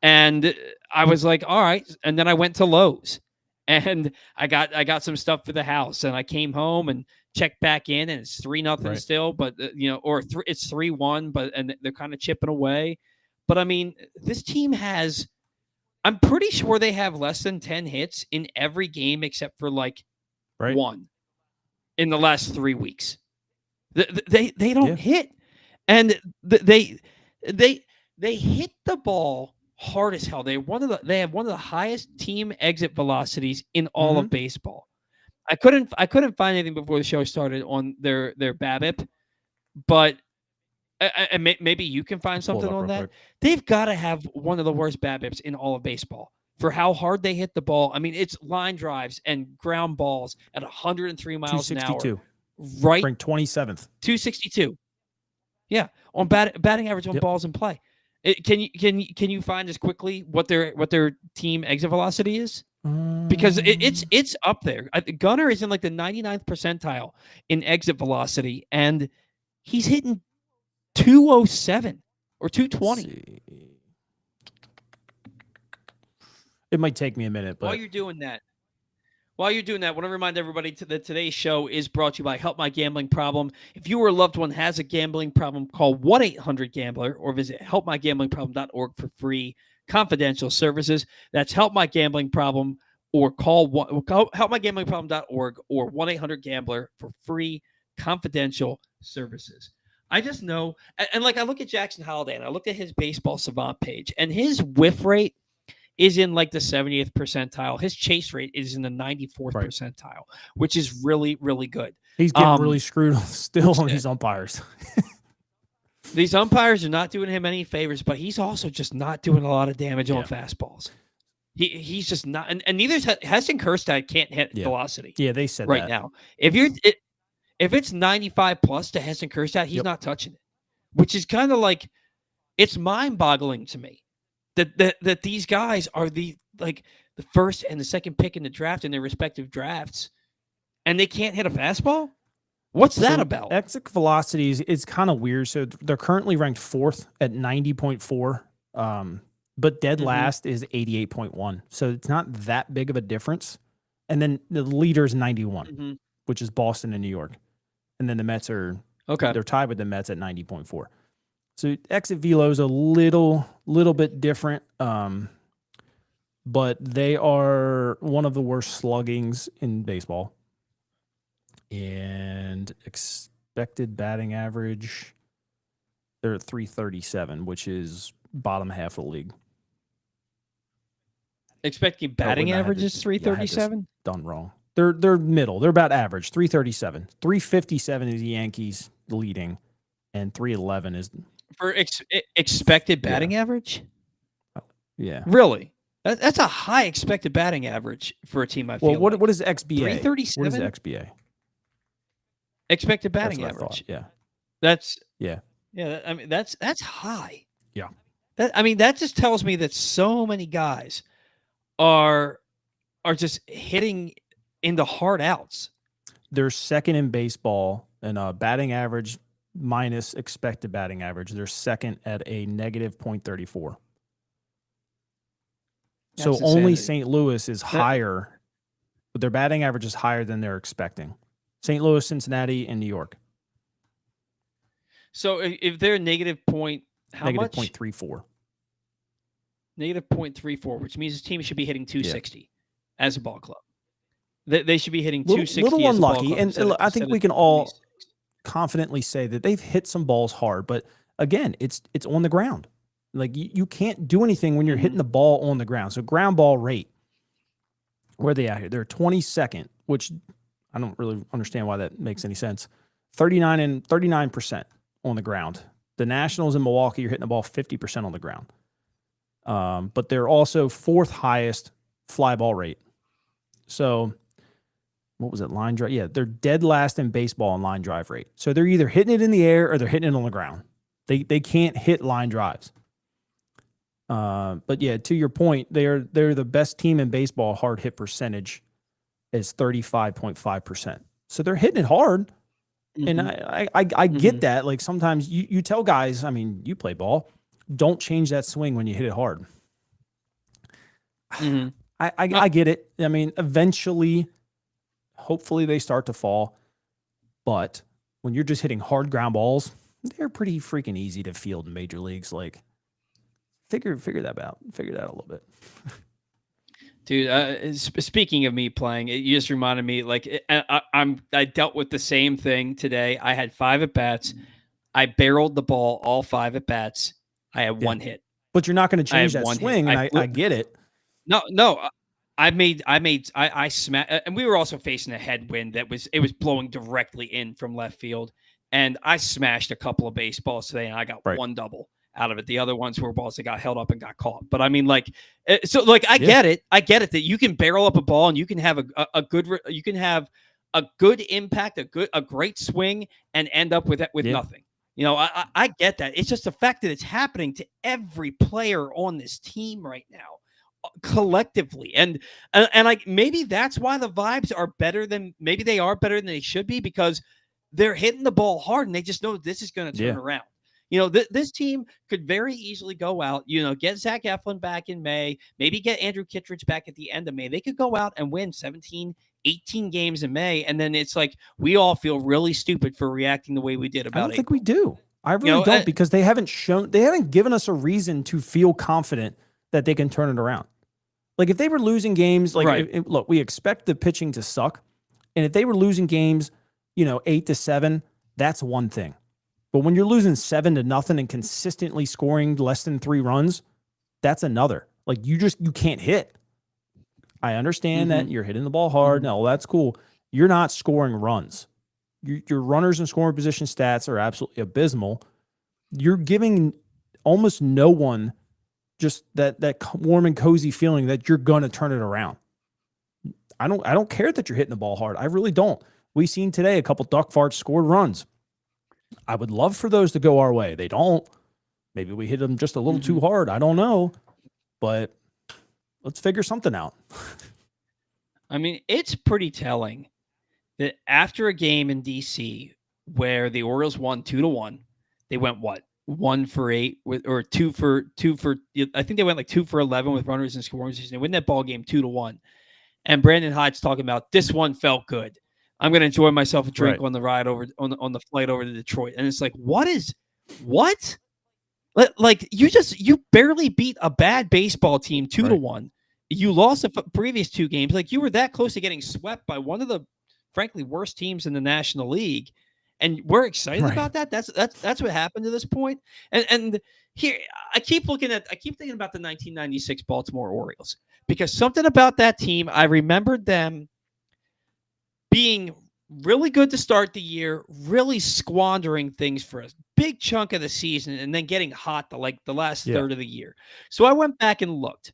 And I was like, all right. And then I went to Lowe's. And I got some stuff for the house. And I came home and checked back in, and it's 3-0 still. But, it's 3-1, and they're kind of chipping away. But, I mean, this team has – I'm pretty sure they have less than 10 hits in every game except for, like, one in the last 3 weeks. They don't hit, and they hit the ball hard as hell. They have one of the highest team exit velocities in all of baseball. I couldn't find anything before the show started on their BABIP, but maybe you can find something on that. Quick. They've got to have one of the worst BABIPs in all of baseball for how hard they hit the ball. I mean, it's line drives and ground balls at 103 miles an hour. Right, ranked 27th, 262. Yeah, on batting average on balls in play. Can you find as quickly what their team exit velocity is? Because it's up there. Gunnar is in like the 99th percentile in exit velocity, and he's hitting 207 or 220. It might take me a minute, but while you're doing that, I want to remind everybody that today's show is brought to you by Help My Gambling Problem. If you or a loved one has a gambling problem, call 1-800-GAMBLER or visit helpmygamblingproblem.org for free confidential services. That's Help My Gambling Problem, or call helpmygamblingproblem.org or 1-800-GAMBLER for free confidential services. I just know, and like I look at Jackson Holliday, and I looked at his Baseball Savant page, and his whiff rate is in like the 70th percentile. His chase rate is in the 94th percentile, which is really, really good. He's getting really screwed still on these umpires. These umpires are not doing him any favors, but he's also just not doing a lot of damage on fastballs. He's just not, and neither is Heston Kjerstad can't hit velocity. Yeah, they said right that. now. If it's 95 plus to Heston Kjerstad, he's not touching it, which is kind of like, it's mind-boggling to me. That these guys are the first and the second pick in the draft in their respective drafts, and they can't hit a fastball? What's that about? Exit velocities is kind of weird. So they're currently ranked 4th at 90.4, but dead last is 88.1. So it's not that big of a difference. And then the leader is 91, which is Boston and New York. And then the Mets are they're tied with the Mets at 90.4. So exit velo is a little bit different, but they are one of the worst sluggings in baseball. And expected batting average, they're at 337, which is bottom half of the league. Expected batting average is 337? Done wrong. They're middle. They're about average, 337. 357 is the Yankees leading, and 311 is... For expected batting average? Yeah. Really? That's a high expected batting average for a team, I feel. Well, what is XBA? 337? What is XBA? Expected batting average. Yeah. I mean, that's high. Yeah. That just tells me that so many guys are just hitting into hard outs. They're second in baseball in batting average minus expected batting average. They're second at a negative .34. So That's only insanity. St. Louis is Uh, higher. Their batting average is higher than they're expecting. St. Louis, Cincinnati, and New York. So if they're negative point, how Negative much? .34. Negative 0.34, which means this team should be hitting Yeah. 260 as a ball club. They should be hitting Little 260 as a ball unlucky. club And I think instead of we can 226. all confidently say that they've hit some balls hard, but again, it's on the ground. Like you can't do anything when you're hitting the ball on the ground. So ground ball rate, where are they at here? They're 22nd, which I don't really understand why that makes any sense. 39% on the ground. The Nationals in Milwaukee are hitting the ball 50% on the ground. But they're also fourth highest fly ball rate. So what was it? Line drive? Yeah, they're dead last in baseball in line drive rate. So they're either hitting it in the air or they're hitting it on the ground. They can't hit line drives. But yeah, to your point, they're the best team in baseball. Hard hit percentage is 35.5%. So they're hitting it hard. And I get that. Like sometimes you tell guys, I mean, you play ball, don't change that swing when you hit it hard. I get it. I mean, eventually, hopefully they start to fall. But when you're just hitting hard ground balls, they're pretty freaking easy to field in major leagues. Like figure that out. Figure that out a little bit. Dude, speaking of me playing, you just reminded me. Like I dealt with the same thing today. I had 5 at bats. I barreled the ball all 5 at bats. I had one hit. But you're not going to I change had that one hit. swing, and I get it. No. I smashed, and we were also facing a headwind that was blowing directly in from left field, and I smashed a couple of baseballs today, and I got one double out of it. The other ones were balls that got held up and got caught. But I mean, like, so like I get it that you can barrel up a ball and you can have a good impact, a great swing, and end up with nothing. You know, I get that. It's just the fact that it's happening to every player on this team right now, collectively, and like maybe that's why the vibes are better than maybe they are better than they should be, because they're hitting the ball hard and they just know this is going to turn around. You know, this team could very easily go out, you know, get Zach Eflin back in May, maybe get Andrew Kittredge back at the end of May. They could go out and win 17, 18 games in May. And then it's like, we all feel really stupid for reacting the way we did about I don't think April. we do. I really don't, because they haven't given us a reason to feel confident that they can turn it around. Like if they were losing games, like look, we expect the pitching to suck. And if they were losing games, you know, 8-7, that's one thing. But when you're losing 7-0 and consistently scoring less than 3 runs, that's another. Like you can't hit. I understand that you're hitting the ball hard. No, that's cool. You're not scoring runs. Your runners and scoring position stats are absolutely abysmal. You're giving almost no one just that warm and cozy feeling that you're going to turn it around. I don't care that you're hitting the ball hard. I really don't. We've seen today a couple duck farts scored runs. I would love for those to go our way. They don't. Maybe we hit them just a little too hard. I don't know. But let's figure something out. I mean, it's pretty telling that after a game in DC where the Orioles won 2-1, they went what? 1 for 8 or 2 for I think they went like 2 for 11 with runners in scoring position. They win that ball game 2-1. And Brandon Hyde's talking about this one felt good. I'm going to enjoy myself a drink on the ride over on the flight over to Detroit. And it's like, what? Like you barely beat a bad baseball team 2-1. You lost the previous 2 games. Like you were that close to getting swept by one of the frankly worst teams in the National League. And we're excited about that. That's what happened to this point. And here I keep thinking about the 1996 Baltimore Orioles, because something about that team, I remembered them being really good to start the year, really squandering things for a big chunk of the season, and then getting hot the last third of the year. So I went back and looked,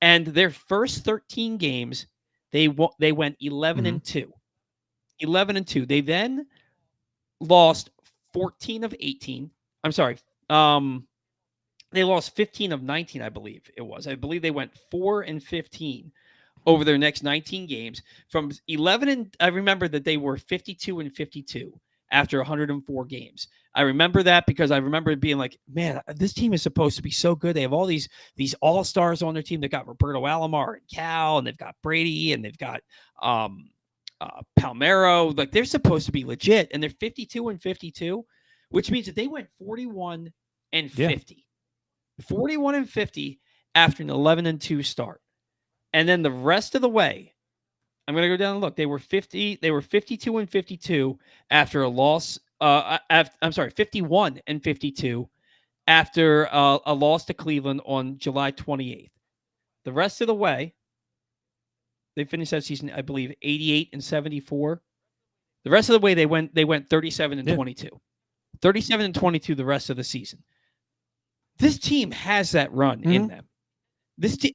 and their first 13 games, they went 11-2. 11-2. They then lost 14 of 18. I'm sorry. They lost 15 of 19, I believe it was. I believe they went 4-15 over their next 19 games from 11, and I remember that they were 52-52 after 104 games. I remember that because I remember it being like, man, this team is supposed to be so good. They have all these all-stars on their team. They've got Roberto Alomar and Cal, and they've got Brady, and they've got um Palmero. Like they're supposed to be legit, and they're 52-52, which means that they went 41 and Yeah. 50. 41 and 50 after an 11-2 start. And then the rest of the way, I'm going to go down and look. They were 52-52 after a loss. I'm sorry, 51-52 after a loss to Cleveland on July 28th. The rest of the way, they finished that season, I believe, 88-74. The rest of the way, they went 37-22. 37-22 the rest of the season. This team has that run in them. This team,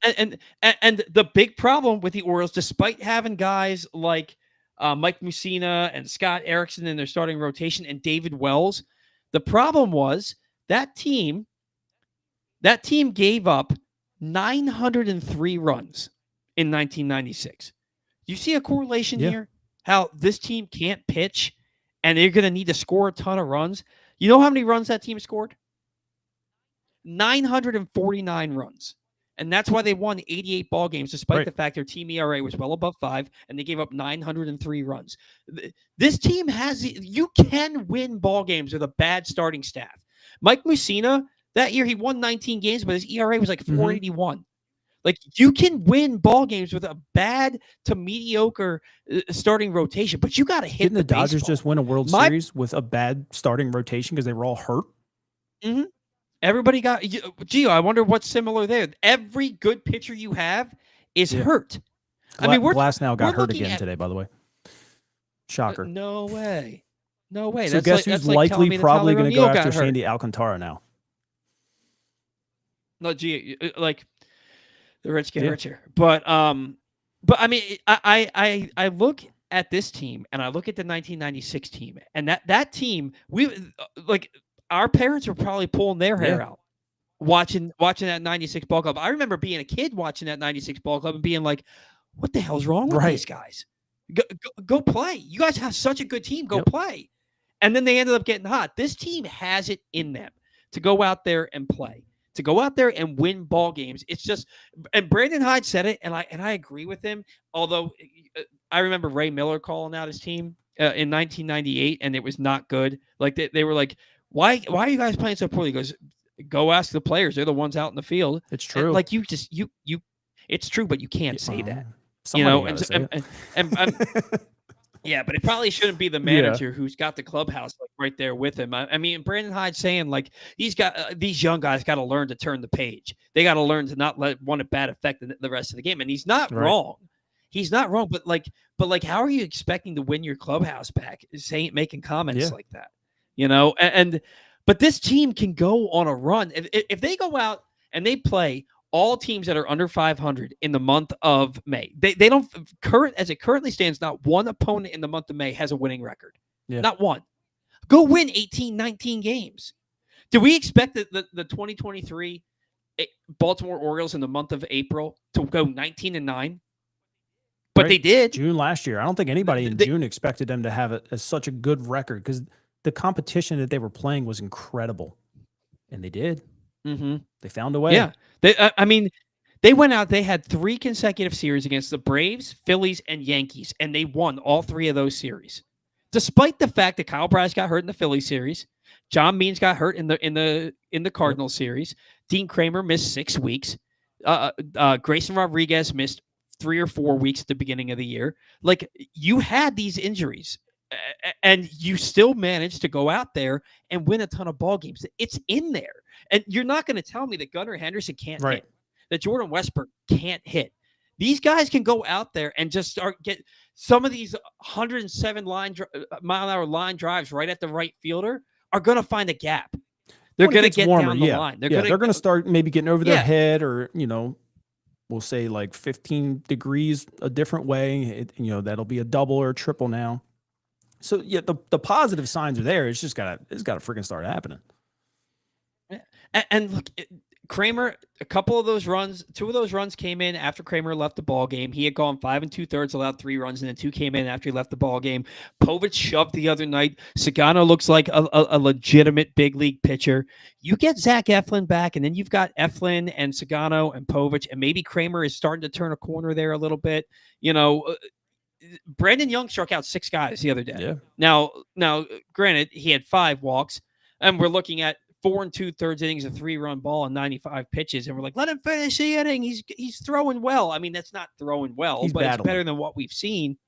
and the big problem with the Orioles, despite having guys like Mike Mussina and Scott Erickson in their starting rotation and David Wells, the problem was that team gave up 903 runs in 1996. Do you see a correlation here? How this team can't pitch and they're going to need to score a ton of runs. You know how many runs that team scored? 949 runs. And that's why they won 88 ball games, despite the fact their team ERA was well above 5, and they gave up 903 runs. This team you can win ball games with a bad starting staff. Mike Mussina, that year he won 19 games, but his ERA was like 481. Like you can win ball games with a bad to mediocre starting rotation, but you got to hit. Didn't the Dodgers just win a World Series with a bad starting rotation because they were all hurt? Mm-hmm. Everybody got Gio. I wonder what's similar there. Every good pitcher you have is hurt. I mean, Glasnow got hurt again today, by the way. Shocker. No way. No way. So that's guess who's likely probably going to go after Sandy Alcantara now? No, Gio, like the rich get richer. But I mean, I look at this team and I look at the 1996 team, and that team, our parents were probably pulling their hair out watching that 96 ball club. I remember being a kid watching that 96 ball club and being like, what the hell's wrong with these guys? Go play. You guys have such a good team. Go play. And then they ended up getting hot. This team has it in them to go out there and play, to go out there and win ball games. It's just, and Brandon Hyde said it, and I agree with him. Although I remember Ray Miller calling out his team in 1998, and it was not good. Like they were like, why are you guys playing so poorly? He goes, go ask the players. They're the ones out in the field. It's true. And like you it's true, but you can't say that. Yeah, but it probably shouldn't be the manager who's got the clubhouse like right there with him. I mean, Brandon Hyde saying like these young guys got to learn to turn the page. They got to learn to not let one bad affect the rest of the game. And he's not wrong. He's not wrong. But how are you expecting to win your clubhouse back? Making comments like that. But this team can go on a run. If they go out and they play all teams that are under 500 in the month of May, they don't as it currently stands, not one opponent in the month of May has a winning record. Not one. Go win 18, 19 games. Do we expect the 2023 Baltimore Orioles in the month of April to go 19-9? But they did. June last year. I don't think anybody in June expected them to have such a good record because the competition that they were playing was incredible, and they did. Mm-hmm. They found a way. Yeah, they went out. They had 3 consecutive series against the Braves, Phillies, and Yankees, and they won all 3 of those series, despite the fact that Kyle Price got hurt in the Phillies series, John Means got hurt in the Cardinals series, Dean Kramer missed 6 weeks, Grayson Rodriguez missed 3 or 4 weeks at the beginning of the year. Like you had these injuries. And you still managed to go out there and win a ton of ball games. It's in there. And you're not going to tell me that Gunnar Henderson can't hit, that Jordan Westburg can't hit. These guys can go out there and just get some of these 107 mile-an-hour line drives right at the right fielder are going to find a gap. They're going to get down the line. They're going to start maybe getting over their head, or, we'll say like 15 degrees a different way. That'll be a double or a triple now. So the positive signs are there. It's just got to freaking start happening. And look, Kramer, a couple of those runs, two of those runs came in after Kramer left the ball game. He had gone 5 2/3, allowed 3 runs, and then two came in after he left the ball game. Povich shoved the other night. Sagano looks like a legitimate big league pitcher. You get Zach Eflin back, and then you've got Eflin and Sagano and Povich, and maybe Kramer is starting to turn a corner there a little bit. Brandon Young struck out 6 guys the other day. Yeah. Now, granted, he had 5 walks, and we're looking at 4 2/3 innings, a 3-run ball, and 95 pitches, and we're like, let him finish the inning. He's throwing well. I mean, that's not throwing well, but it's better than what we've seen.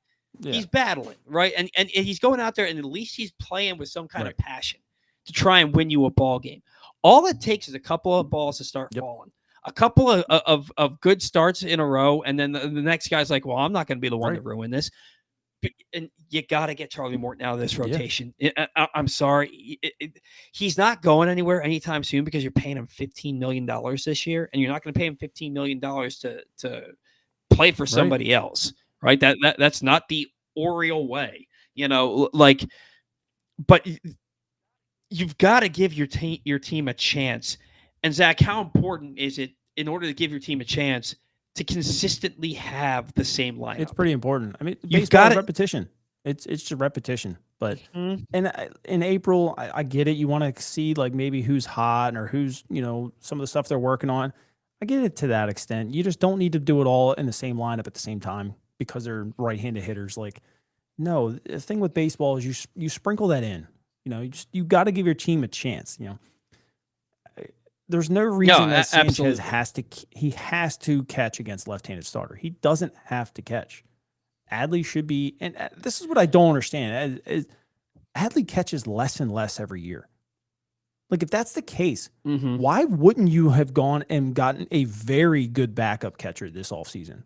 Yeah. He's battling, right? And he's going out there, and at least he's playing with some kind of passion to try and win you a ball game. All it takes is a couple of balls to start falling. A couple of good starts in a row, and then the next guy's like, well, I'm not going to be the one to ruin this. And you got to get Charlie Morton out of this rotation. Yeah. I'm sorry. He's not going anywhere anytime soon because you're paying him $15 million this year, and you're not going to pay him $15 million to play for somebody else, right? That's not the Oriole way, but you've got to give your team a chance. And Zach, how important is it in order to give your team a chance to consistently have the same lineup? It's pretty important. I mean, you've got repetition. It's just repetition. But and in April, I get it. You want to see like maybe who's hot or who's some of the stuff they're working on. I get it to that extent. You just don't need to do it all in the same lineup at the same time because they're right-handed hitters. Like, no, the thing with baseball is you sprinkle that in. You got to give your team a chance. There's no reason that Sanchez has to catch against left-handed starter. He doesn't have to catch. Adley should be, and this is what I don't understand. Adley catches less and less every year. Like, if that's the case, why wouldn't you have gone and gotten a very good backup catcher this offseason?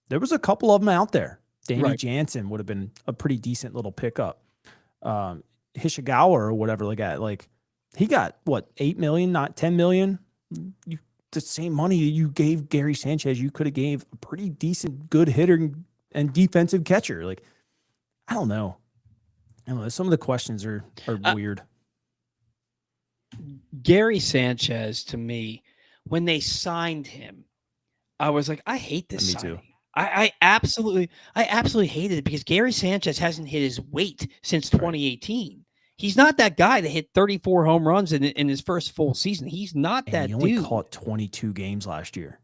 There was a couple of them out there. Danny Jansen would have been a pretty decent little pickup. Hishigawa or whatever like that. Like, he got, what, $8 million, not $10 million? The same money that you gave Gary Sanchez, you could have gave a pretty decent, good hitter and defensive catcher. Like, I don't know. Some of the questions are weird. Gary Sanchez, to me, when they signed him, I was like, I hate this signing. Too. I absolutely hated it because Gary Sanchez hasn't hit his weight since 2018. He's not that guy that hit 34 home runs in his first full season. He's not that dude. He only caught 22 games last year.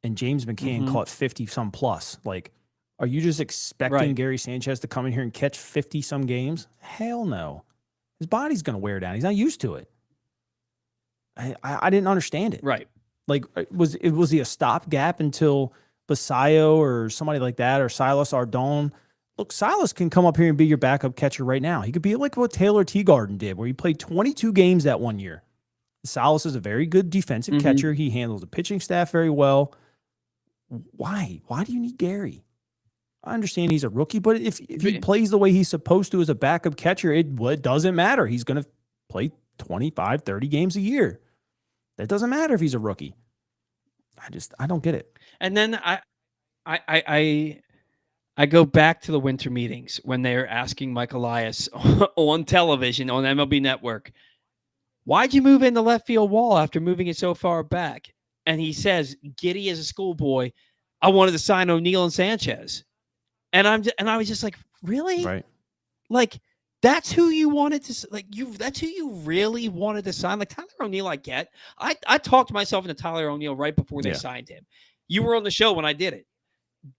And James McCann caught 50-some plus. Like, are you just expecting Gary Sanchez to come in here and catch 50-some games? Hell no. His body's going to wear down. He's not used to it. I didn't understand it. Right. Like, was he a stopgap until Basayo or somebody like that or Silas Ardon? Look, Silas can come up here and be your backup catcher right now. He could be like what Taylor Teagarden did, where he played 22 games that one year. Silas is a very good defensive catcher. He handles the pitching staff very well. Why? Why do you need Gary? I understand he's a rookie, but if he plays the way he's supposed to as a backup catcher, it doesn't matter. He's going to play 25, 30 games a year. That doesn't matter if he's a rookie. I don't get it. And then I go back to the winter meetings when they're asking Mike Elias on television on MLB Network, why'd you move in the left field wall after moving it so far back? And he says, giddy as a schoolboy, I wanted to sign O'Neill and Sanchez. And I was just like, really? Right. Like, that's who you wanted to that's who you really wanted to sign. Like, Tyler O'Neill, I get. I talked myself into Tyler O'Neill right before they signed him. You were on the show when I did it.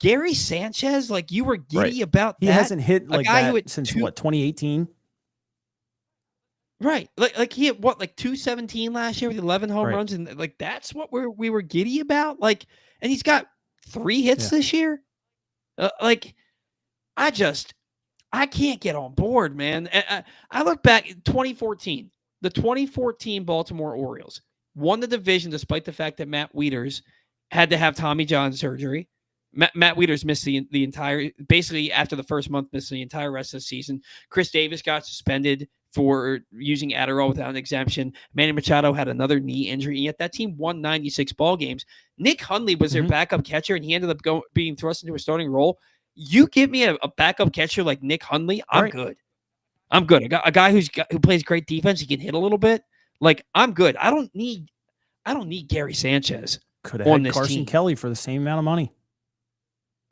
Gary Sanchez, like, you were giddy about that. He hasn't hit like that since 2018? Right. Like he hit what, like 217 last year with 11 home runs, and like that's what we were giddy about. Like, and he's got 3 hits this year. I can't get on board, man. I look back at 2014, the 2014 Baltimore Orioles won the division despite the fact that Matt Wieters had to have Tommy John surgery. Matt Wieters missed the entire, basically after the first month, missed the entire rest of the season. Chris Davis got suspended for using Adderall without an exemption. Manny Machado had another knee injury, and yet that team won 96 ball games. Nick Hundley was their backup catcher, and he ended up being thrust into a starting role. You give me a backup catcher like Nick Hundley, I'm good. I'm good. A guy who plays great defense, he can hit a little bit. Like, I'm good. I don't need I don't need Gary Sanchez Could have on had this Carson team. Kelly for the same amount of money.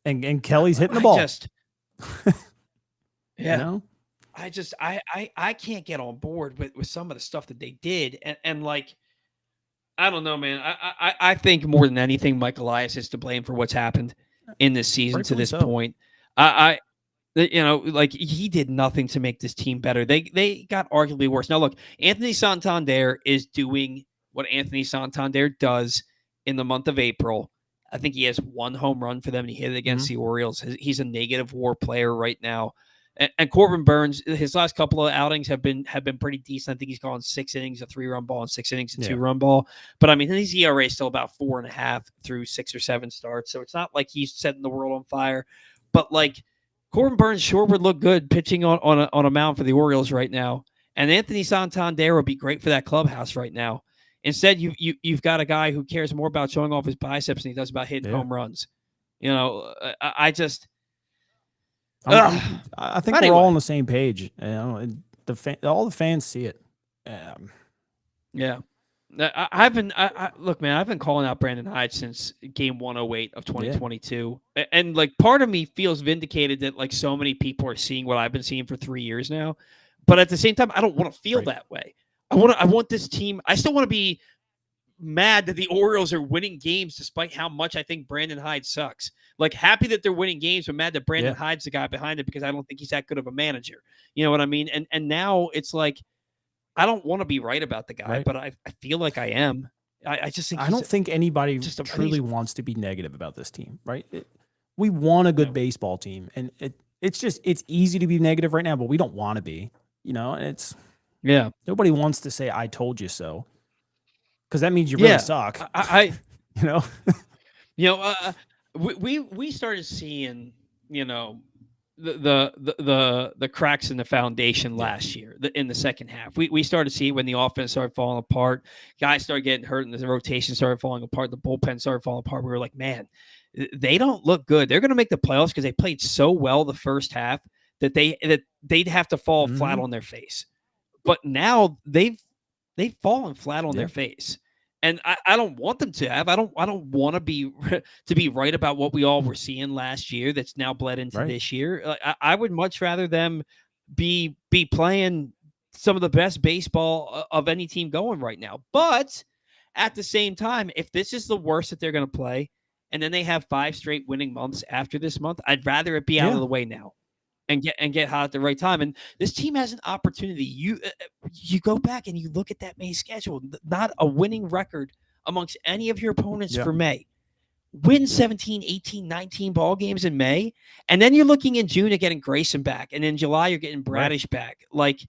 And I, Kelly's hitting the I ball. just, You yeah, know? I can't get on board with some of the stuff that they did, and like I don't know, man. I think more than anything, Mike Elias is to blame for what's happened in this season to Rightfully this so. point. I like he did nothing to make this team better. They got arguably worse. Now look, Anthony Santander is doing what Anthony Santander does in the month of April. I think he has one home run for them, and he hit it against Mhm. the Orioles. He's a negative WAR player right now. And Corbin Burns, his last couple of outings have been pretty decent. I think he's gone 6 innings, a 3-run ball, and 6 innings, a Yeah. 2-run ball. But I mean, his ERA is still about 4.5 through 6 or 7 starts, so it's not like he's setting the world on fire. But like Corbin Burns sure would look good pitching on a mound for the Orioles right now, and Anthony Santander would be great for that clubhouse right now. Instead, you've got a guy who cares more about showing off his biceps than he does about hitting Yeah. home runs. I just. I think we're all Anyway, on the same page. You know, and all the fans see it. Um, yeah. I've been look, man. I've been calling out Brandon Hyde since Game 108 of yeah. 2022, and like part of me feels vindicated that like so many people are seeing what I've been seeing for 3 years now. But at the same time, I don't want to feel Right. that way. I want this team. I still want to be mad that the Orioles are winning games despite how much I think Brandon Hyde sucks. Like happy that they're winning games, but mad that Brandon Yeah. Hyde's the guy behind it because I don't think he's that good of a manager. You know what I mean? And now it's like I don't want to be right about the guy, Right. but I feel like I am. I just think I he's don't think anybody just a truly wants to be negative about this team, right? We want a good baseball team, and it's easy to be negative right now, but we don't want to be. You know, and it's yeah, nobody wants to say "I told you so" because that means you really yeah. suck. I You know? you know we started seeing the cracks in the foundation Yeah. last year in the second half. We started to see when the offense started falling apart, guys started getting hurt, and the rotation started falling apart. The bullpen started falling apart. We were like, man, they don't look good. They're going to make the playoffs because they played so well the first half that they'd have to fall flat Hmm. on their face. But now they've fallen flat on their Yeah. face. And I don't want them to have. I don't want to be to be right about what we all were seeing last year that's now bled into Right. this year. I would much rather them be playing some of the best baseball of any team going right now. But at the same time, if this is the worst that they're going to play, and then they have 5 straight winning months after this month, I'd rather it be out of Yeah. the way now and get hot at the right time. And this team has an opportunity. You go back and you look at that May schedule, not a winning record amongst any of your opponents Yeah. for May. Win 17, 18, 19 ball games in May, and then you're looking in June at getting Grayson back, and in July you're getting Right. Bradish back. Like,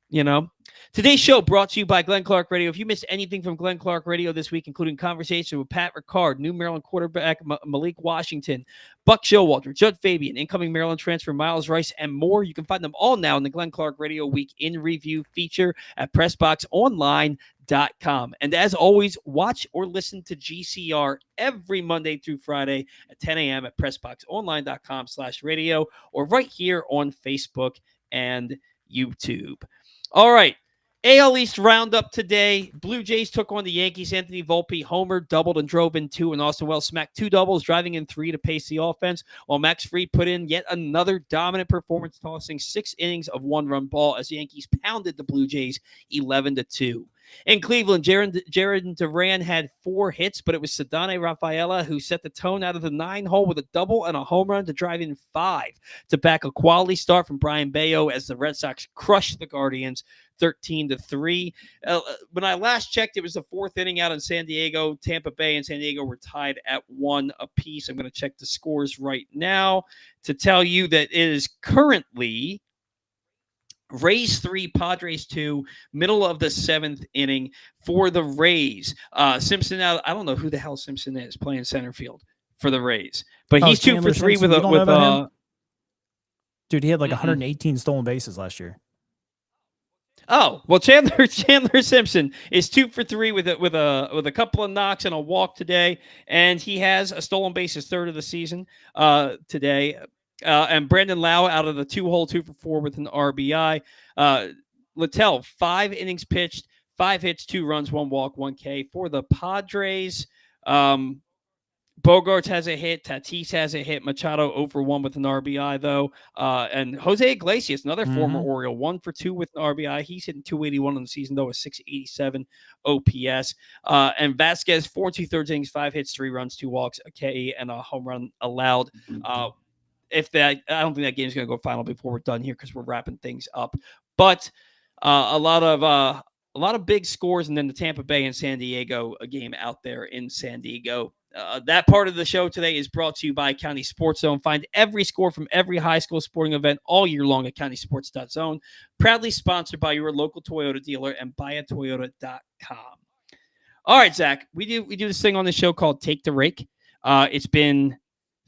you know, today's show brought to you by Glenn Clark Radio. If you missed anything from Glenn Clark Radio this week, including conversation with Pat Ricard, new Maryland quarterback Malik Washington, Buck Showalter, Judd Fabian, incoming Maryland transfer Miles Rice, and more, you can find them all now in the Glenn Clark Radio Week in Review feature at PressBoxOnline.com. And as always, watch or listen to GCR every Monday through Friday at 10 a.m. at PressBoxOnline.com/radio or right here on Facebook and YouTube. All right. AL East roundup today. Blue Jays took on the Yankees. Anthony Volpe homered, doubled, and drove in 2. And Austin Wells smacked 2 doubles, driving in 3 to pace the offense, while Max Fried put in yet another dominant performance, tossing 6 innings of 1-run ball as the Yankees pounded the Blue Jays 11-2. In Cleveland, Jared Duran had 4 hits, but it was Ceddanne Rafaela who set the tone out of the 9-hole with a double and a home run to drive in 5 to back a quality start from Brian Bayo as the Red Sox crushed the Guardians 13-3. When I last checked, it was the 4th inning out in San Diego. Tampa Bay and San Diego were tied at 1 apiece. I'm going to check the scores right now to tell you that it is currently Rays 3, Padres 2, middle of the 7th inning for the Rays. Simpson out. I don't know who the hell Simpson is playing center field for the Rays, but Oh, he's 2 Chandler for 3 Simpson. with You don't know about him? Dude, he had like Mm-mm. 118 stolen bases last year. Oh, well, Chandler Simpson is 2 for 3 with a couple of knocks and a walk today, and he has a stolen base, his 3rd of the season today. And Brandon Lau out of the 2-hole 2 for 4 with an RBI. Littell 5 innings pitched, 5 hits, 2 runs, 1 walk, 1 K. For the Padres, um, Bogarts has a hit. Tatis has a hit. Machado over 1 with an RBI, though. And Jose Iglesias, another former Mm-hmm. Oriole, 1 for 2 with an RBI. He's hitting 281 on the season, though, a 687 OPS. And Vasquez, 4 and 2/3 innings, 5 hits, 3 runs, 2 walks, a K, and a home run allowed. If that, I don't think that game's going to go final before we're done here because we're wrapping things up. But a lot of big scores, and then the Tampa Bay and San Diego a game out there in San Diego. That part of the show today is brought to you by County Sports Zone. Find every score from every high school sporting event all year long at countysports.zone. Proudly sponsored by your local Toyota dealer and buyatoyota.com. All right, Zach, we do this thing on the show called Take the Rake. It's been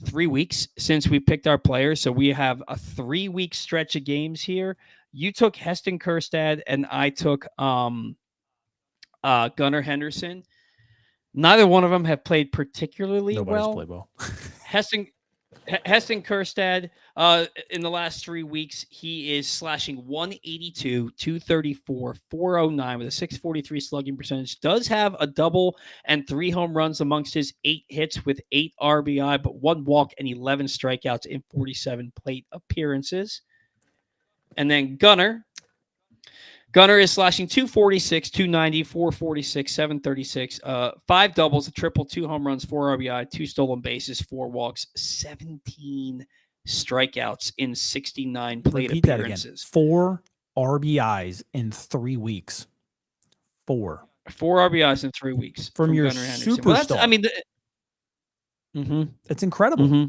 3 weeks since we picked our players, so we have a 3-week stretch of games here. You took Heston Kjerstad, and I took Gunnar Henderson. Neither one of them have played particularly Nobody's well. played well. Heston Kjerstad, in the last 3 weeks, he is slashing 182, 234, 409 with a 643 slugging percentage. Does have a double and 3 home runs amongst his 8 hits with 8 RBI, but 1 walk and 11 strikeouts in 47 plate appearances. And then Gunnar is slashing 246, 290, 446, 736, 5 doubles, a triple, 2 home runs, 4 RBI, 2 stolen bases, 4 walks, 17 strikeouts in 69 plate Repeat appearances. That again. 4 RBIs in 3 weeks. 4 RBIs in 3 weeks from your Gunnar Henderson. superstar. Well, I mean, it's incredible. Mm-hmm.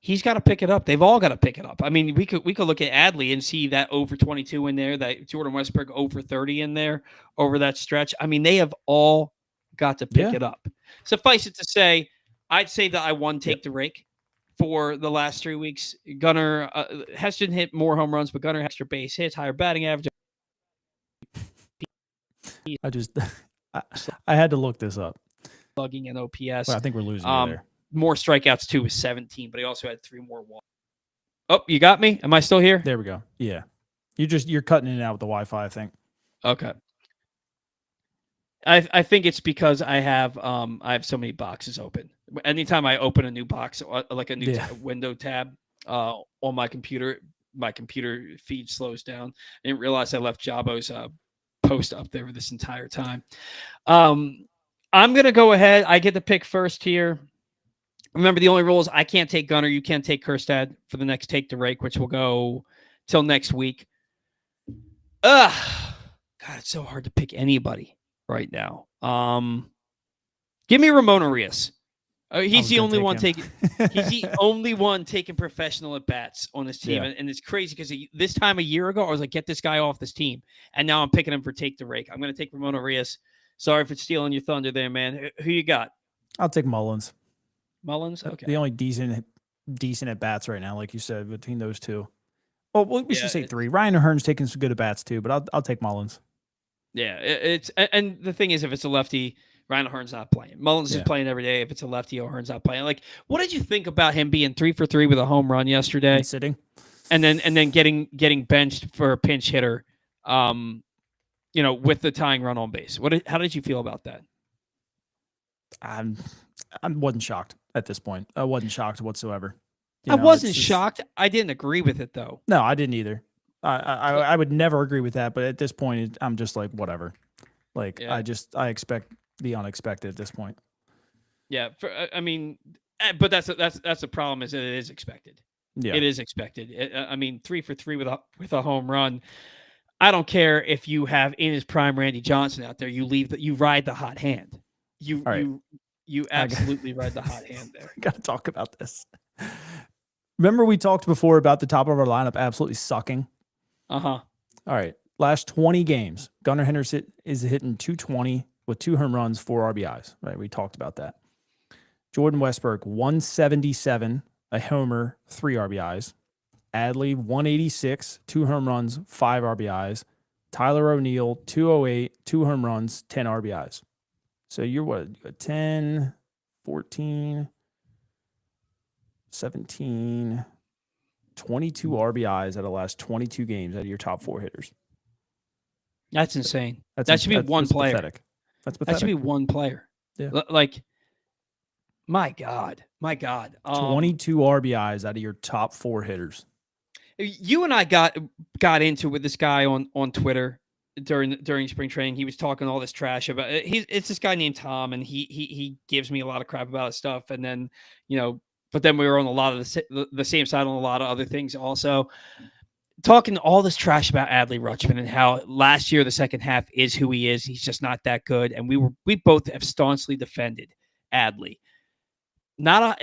He's got to pick it up. They've all got to pick it up. I mean, we could look at Adley and see that over 22 in there, that Jordan Westbrook over 30 in there over that stretch. I mean, they have all got to pick it up. Suffice it to say, I'd say that I won Take the Rake for the last 3 weeks. Gunnar Heston hit more home runs, but Gunnar has extra base hits, higher batting average. I had to look this up. Slugging and OPS. Well, I think we're losing you there. More strikeouts too, with 17, but he also had 3 more walks. Oh, you got me? Am I still here? There we go. Yeah. You're cutting it out with the Wi-Fi, I think. Okay. I think it's because I have so many boxes open. Anytime I open a new box, like a new window tab on my computer feed slows down. I didn't realize I left Jabo's post up there this entire time. I'm gonna go ahead. I get the pick first here. Remember, the only rule is I can't take Gunnar. You can't take Kjerstad for the next Take the Rake, which will go till next week. God, it's so hard to pick anybody right now. Give me Ramon Arias. He's the only one taking. He's the only one taking professional at bats on this team, and it's crazy because this time a year ago I was like, get this guy off this team, and now I'm picking him for Take the Rake. I'm going to take Ramon Arias. Sorry for stealing your thunder there, man. Who you got? I'll take Mullins. Mullins, okay. The only decent at bats right now, like you said, between those two. Well, we should say 3. Ryan O'Hearn's taking some good at bats too, but I'll take Mullins. Yeah, and the thing is, if it's a lefty, Ryan O'Hearn's not playing. Mullins is playing every day. If it's a lefty, O'Hearn's not playing. Like, what did you think about him being 3 for 3 with a home run yesterday, and sitting, and then getting benched for a pinch hitter, with the tying run on base? How did you feel about that? I wasn't shocked at this point. I wasn't shocked whatsoever. I wasn't shocked. I didn't agree with it though. No, I didn't either. I would never agree with that. But at this point, I'm just like, whatever. Like, I expect the unexpected at this point. Yeah, but that's the problem, is that it is expected. Yeah, it is expected. 3 for 3 with a home run. I don't care if you have in his prime Randy Johnson out there. You ride the hot hand. You absolutely ride the hot hand there. Got to talk about this. Remember we talked before about the top of our lineup absolutely sucking? Uh-huh. All right. Last 20 games, Gunnar Henderson is hitting 220 with 2 home runs, 4 RBIs. Right? We talked about that. Jordan Westbrook, 177, a homer, 3 RBIs. Adley, 186, 2 home runs, 5 RBIs. Tyler O'Neill, 208, 2 home runs, 10 RBIs. So you're what? You got 10, 14, 17, 22 RBIs out of the last 22 games out of your top 4 hitters. That's insane. That's That should be one that's player. pathetic. That's That should pathetic. be one player. Yeah. Like, my God, my God. 22 RBIs out of your top 4 hitters. You and I got into it with this guy on Twitter during spring training. He was talking all this trash about it. It's this guy named Tom, and he gives me a lot of crap about his stuff. And then but then we were on a lot of the same side on a lot of other things also. Talking all this trash about Adley Rutschman and how last year the second half is who he is. He's just not that good, and we both have staunchly defended Adley. Not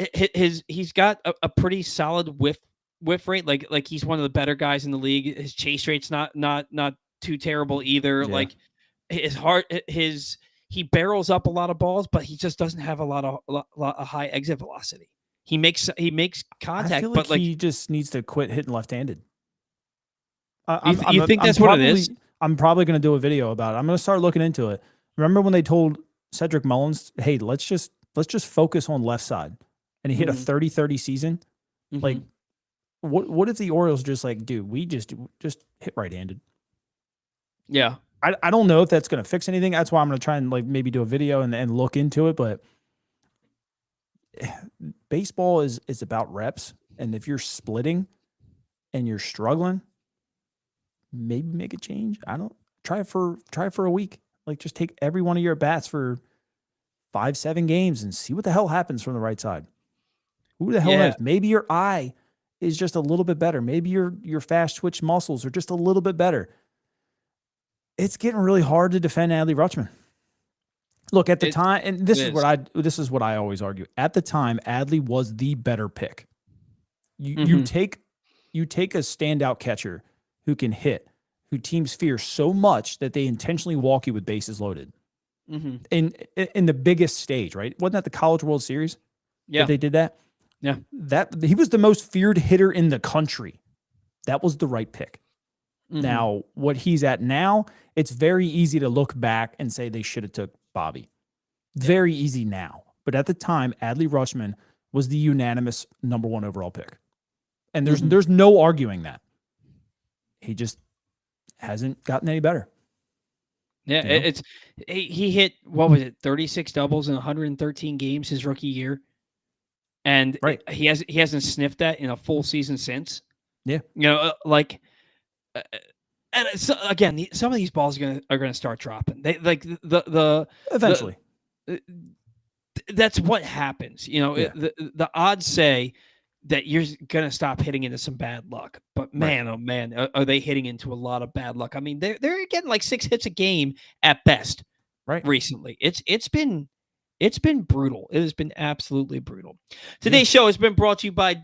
he's got a pretty solid whiff rate. Like he's one of the better guys in the league. His chase rate's not too terrible either. Yeah. Like his heart, he barrels up a lot of balls, but he just doesn't have a lot of high exit velocity. He makes contact, I feel like but like he just needs to quit hitting left-handed. you think that's what it is? I'm probably going to do a video about it. I'm going to start looking into it. Remember when they told Cedric Mullins, "Hey, let's just focus on left side," and he hit a 30-30 season? Mm-hmm. Like, what if the Orioles just like, dude, we just hit right-handed? Yeah. I don't know if that's going to fix anything. That's why I'm going to try and like maybe do a video and look into it. But baseball is about reps, and if you're splitting and you're struggling, maybe make a change. I don't try it for a week. Like just take every one of your bats for 5-7 games and see what the hell happens from the right side. Who the hell knows? Maybe your eye is just a little bit better. Maybe your fast twitch muscles are just a little bit better. It's getting really hard to defend Adley Rutschman. Look, at the time, and this is what I always argue. At the time, Adley was the better pick. You take a standout catcher who can hit, who teams fear so much that they intentionally walk you with bases loaded. In the biggest stage, right? Wasn't that the College World Series? Yeah, that they did that. Yeah, that he was the most feared hitter in the country. That was the right pick. Now, what he's at now, it's very easy to look back and say they should have took Bobby. Very easy now. But at the time, Adley Rutschman was the unanimous number 1 overall pick. And there's no arguing that. He just hasn't gotten any better. Yeah, it's he hit, what was it, 36 doubles in 113 games his rookie year. And he hasn't sniffed that in a full season since. Yeah. And again, some of these balls are gonna start dropping. They like eventually. That's what happens. The odds say that you're gonna stop hitting into some bad luck. But man, oh man, are they hitting into a lot of bad luck? I mean, they're getting like 6 hits a game at best. Right. Recently, it's been brutal. It has been absolutely brutal. Today's show has been brought to you by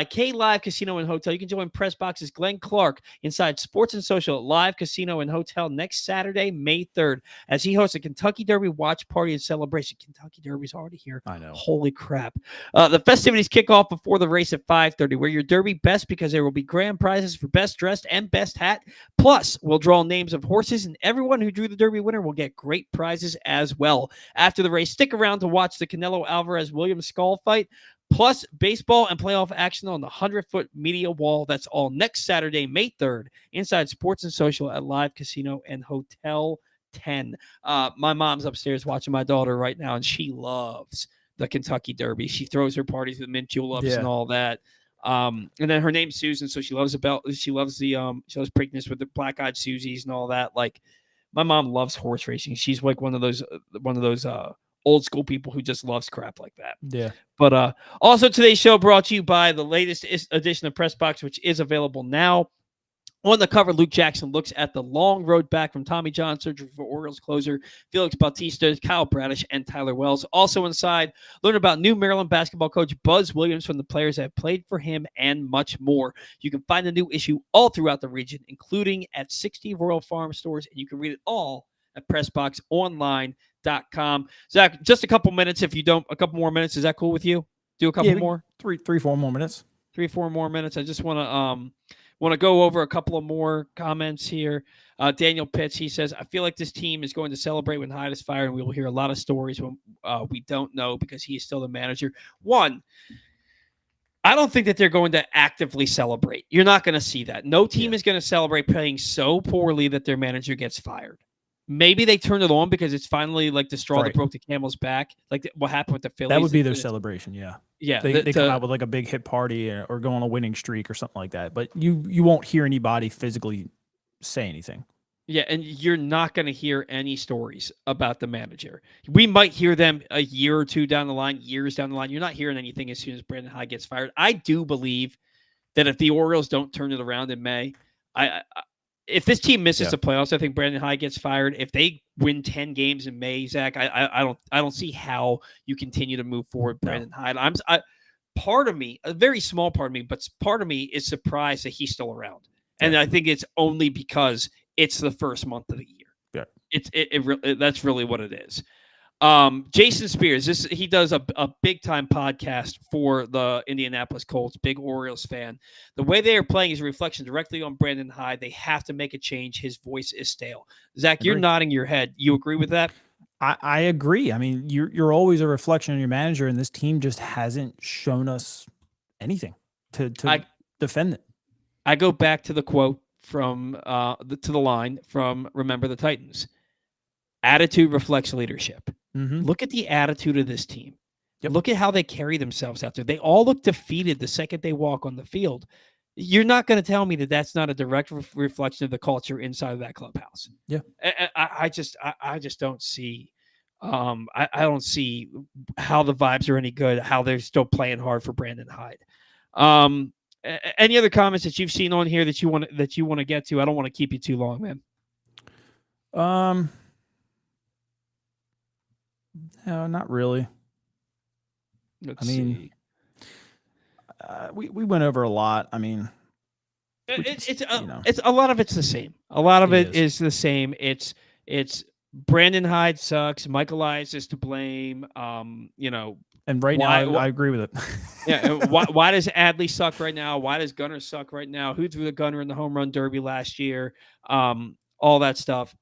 K Live Casino and Hotel. You can join Press Box's Glenn Clark inside Sports and Social Live Casino and Hotel next Saturday, May 3rd, as he hosts a Kentucky Derby watch party and celebration. Kentucky Derby's already here. I know. Holy crap. The festivities kick off before the race at 5:30. Wear your Derby best because there will be grand prizes for best dressed and best hat. Plus, we'll draw names of horses, and everyone who drew the Derby winner will get great prizes as well. After the race, stick around to watch the Canelo Alvarez-Williams skull fight, plus baseball and playoff action on the 100-foot media wall. That's all next Saturday, May 3rd, inside Sports and Social at Live Casino and Hotel 10. My mom's upstairs watching my daughter right now, and she loves the Kentucky Derby. She throws her parties with mint juleps and all that. And then her name's Susan, so she loves she loves Preakness with the black-eyed Susies and all that. Like, my mom loves horse racing. She's like one of those old school people who just loves crap like that. Yeah. But also today's show brought to you by the latest edition of Press Box, which is available now. On the cover, Luke Jackson looks at the long road back from Tommy John surgery for Orioles closer Felix Bautista, Kyle Bradish, and Tyler Wells. Also inside, learn about new Maryland basketball coach Buzz Williams from the players that have played for him and much more. You can find the new issue all throughout the region, including at 60 Royal Farm stores, and you can read it all at PressBoxOnline.com. Zach, just a couple minutes. A couple more minutes. Is that cool with you? Do a couple more? 3-4 more minutes. 3-4 more minutes. I just want to go over a couple of more comments here. Daniel Pitts, he says, I feel like this team is going to celebrate when Hyde is fired, and we will hear a lot of stories when we don't know because he is still the manager. One, I don't think that they're going to actively celebrate. You're not going to see that. No team Yeah. is going to celebrate playing so poorly that their manager gets fired. Maybe they turn it on because it's finally like the straw that Right. broke the camel's back, like what happened with the That Phillies. would be their celebration. Yeah. Yeah, They come out with like a big hit party or go on a winning streak or something like that. But you won't hear anybody physically say anything. yeah, and you're not going to hear any stories about the manager. We might hear them a year or two down the line, years down the line. You're not hearing anything as soon as Brandon Hyde gets fired. I do believe that if the Orioles don't turn it around in May, if this team misses the playoffs, I think Brandon Hyde gets fired. If they win 10 games in May, Zach, I don't see how you continue to move forward, Brandon Hyde. Part of me, a very small part of me, but part of me is surprised that he's still around, and I think it's only because it's the first month of the year. Yeah, That's really what it is. Jason Spears, he does a big time podcast for the Indianapolis Colts, big Orioles fan. The way they are playing is a reflection directly on Brandon Hyde. They have to make a change. His voice is stale. Zach, you're nodding your head. You agree with that? I agree. I mean, you're always a reflection on your manager, and this team just hasn't shown us anything to defend it. I go back to the quote from to the line from Remember the Titans. Attitude reflects leadership. Mm-hmm. Look at the attitude of this team. Yep. Look at how they carry themselves out there. They all look defeated the second they walk on the field. You're not going to tell me that that's not a direct reflection of the culture inside of that clubhouse. Yeah, I just don't see. I don't see how the vibes are any good. How they're still playing hard for Brandon Hyde. Any other comments that you've seen on here that you want to get to? I don't want to keep you too long, man. No, not really. Let's see. We went over a lot. I mean, it's a lot of it's the same. A lot of it is the same. It's Brandon Hyde sucks. Michael Elias is to blame. And right now, I agree with it. Yeah. Why does Adley suck right now? Why does Gunnar suck right now? Who threw the Gunnar in the home run derby last year? All that stuff.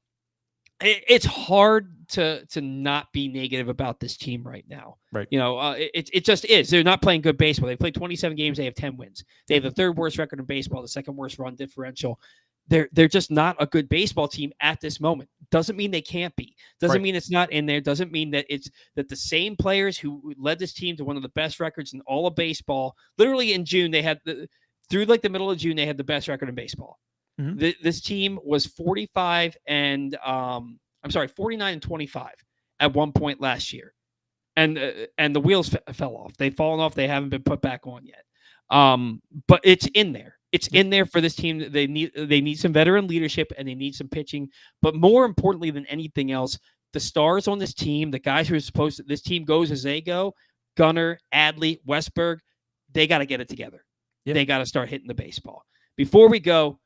It's hard to not be negative about this team right now. Right. It just is. They're not playing good baseball. They played 27 games. They have 10 wins. They have the third worst record in baseball, the second worst run differential. They're just not a good baseball team at this moment. Doesn't mean they can't be. Doesn't mean it's not in there. Doesn't mean that that the same players who led this team to one of the best records in all of baseball. Literally in June, they had through like the middle of June, they had the best record in baseball. Mm-hmm. This team was 49 and 25 at one point last year, and the wheels fell off. They've fallen off. They haven't been put back on yet. But it's in there. It's in there for this team. They need some veteran leadership and they need some pitching. But more importantly than anything else, the stars on this team, the guys who are supposed to, this team goes as they go, Gunnar, Adley, Westberg, they got to get it together. Yep. They got to start hitting the baseball. Before we go,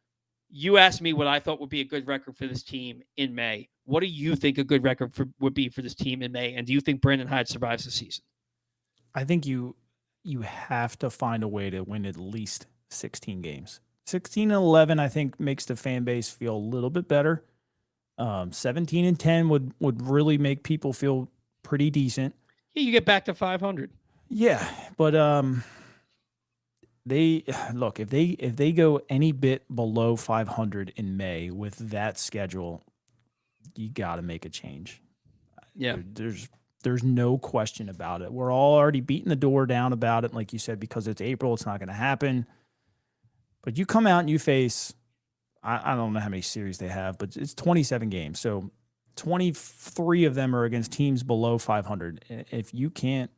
you asked me what I thought would be a good record for this team in May. What do you think a good record would be for this team in May? And do you think Brandon Hyde survives the season? I think you have to find a way to win at least 16 games. 16-11, I think, makes the fan base feel a little bit better. 17-10 would really make people feel pretty decent. Yeah, you get back to 500. Yeah, but if they go any bit below 500 in May with that schedule, you got to make a change. Yeah, there's no question about it. We're all already beating the door down about it, like you said, because it's April. It's not going to happen. But you come out and you face, I don't know how many series they have, but it's 27 games. So 23 of them are against teams below 500. If you can't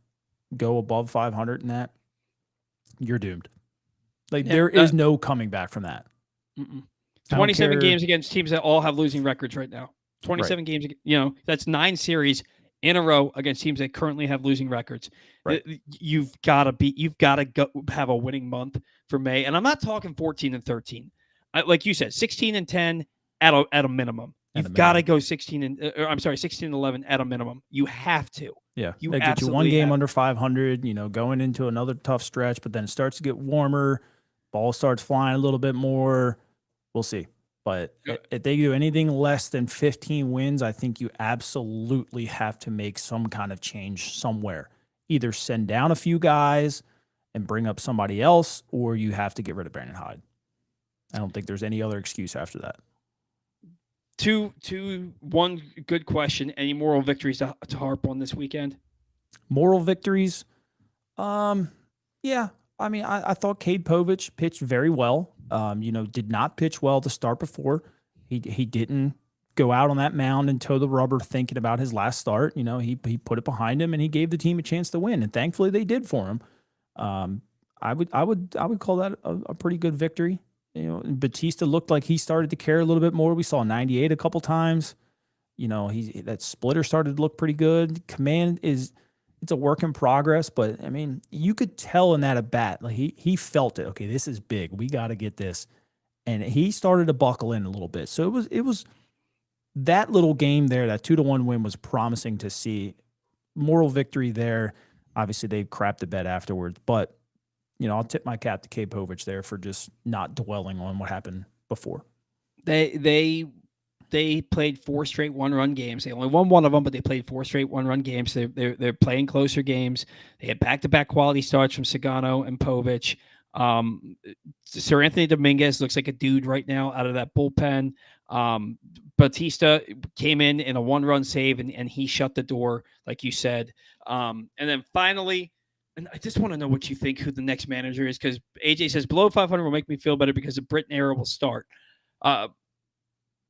go above 500 in that, you're doomed. There is no coming back from that. 27 games against teams that all have losing records right now. 27 games, that's 9 series in a row against teams that currently have losing records. Right. You've got to go have a winning month for May. And I'm not talking 14 and 13. Like you said, 16 and 10 at a minimum. You've got to go 16 and 11 at a minimum. You have to. Yeah. They get you one game under 500, going into another tough stretch, but then it starts to get warmer. Ball starts flying a little bit more. We'll see. But if they do anything less than 15 wins, I think you absolutely have to make some kind of change somewhere. Either send down a few guys and bring up somebody else, or you have to get rid of Brandon Hyde. I don't think there's any other excuse after that. One good question. Any moral victories to harp on this weekend? Moral victories. Yeah. I mean, I thought Cade Povich pitched very well. Did not pitch well to start before. He didn't go out on that mound and toe the rubber thinking about his last start. He put it behind him and he gave the team a chance to win. And thankfully they did for him. I would call that a pretty good victory. Batista looked like he started to care a little bit more. We saw 98 a couple times. That splitter started to look pretty good. Command it's a work in progress, but I mean, you could tell in that at bat, like he felt it. Okay, this is big. We got to get this, and he started to buckle in a little bit. So it was that little game there. That 2-1 win was promising to see. Moral victory there. Obviously, they crapped the bed afterwards, but I'll tip my cap to Cade Povich there for just not dwelling on what happened before. They played 4 straight 1-run games. They only won one of them, but they played 4 straight 1-run games. They're playing closer games. They had back-to-back quality starts from Sagano and Povich. Sir Anthony Dominguez looks like a dude right now out of that bullpen. Batista came in a 1-run save, and he shut the door, like you said. And then finally, and I just want to know what you think who the next manager is, because AJ says below 500 will make me feel better because the Britton era will start.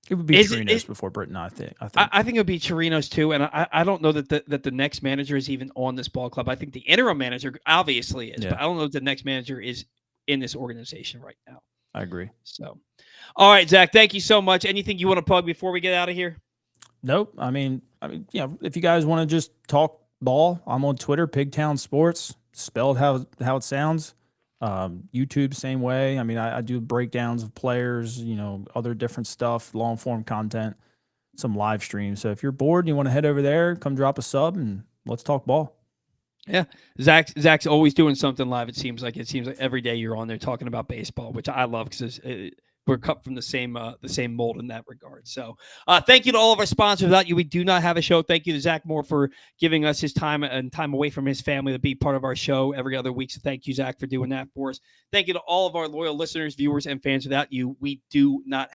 It would be Chirinos before Britton, I think. I think it would be Chirinos too, and I don't know that the next manager is even on this ball club. I think the interim manager obviously is, but I don't know if the next manager is in this organization right now. I agree. So, all right, Zach, thank you so much. Anything you want to plug before we get out of here? Nope. I mean, if you guys want to just talk ball, I'm on Twitter, Pigtown Sports, spelled how it sounds. YouTube, same way. I mean, I do breakdowns of players, other different stuff, long form content, some live streams. So if you're bored and you want to head over there, come drop a sub and let's talk ball. Yeah, Zach's always doing something live. It seems like every day you're on there talking about baseball, which I love because we're cut from the same mold in that regard. So thank you to all of our sponsors. Without you, we do not have a show. Thank you to Zach Moore for giving us his time and time away from his family to be part of our show every other week. So thank you, Zach, for doing that for us. Thank you to all of our loyal listeners, viewers, and fans. Without you, we do not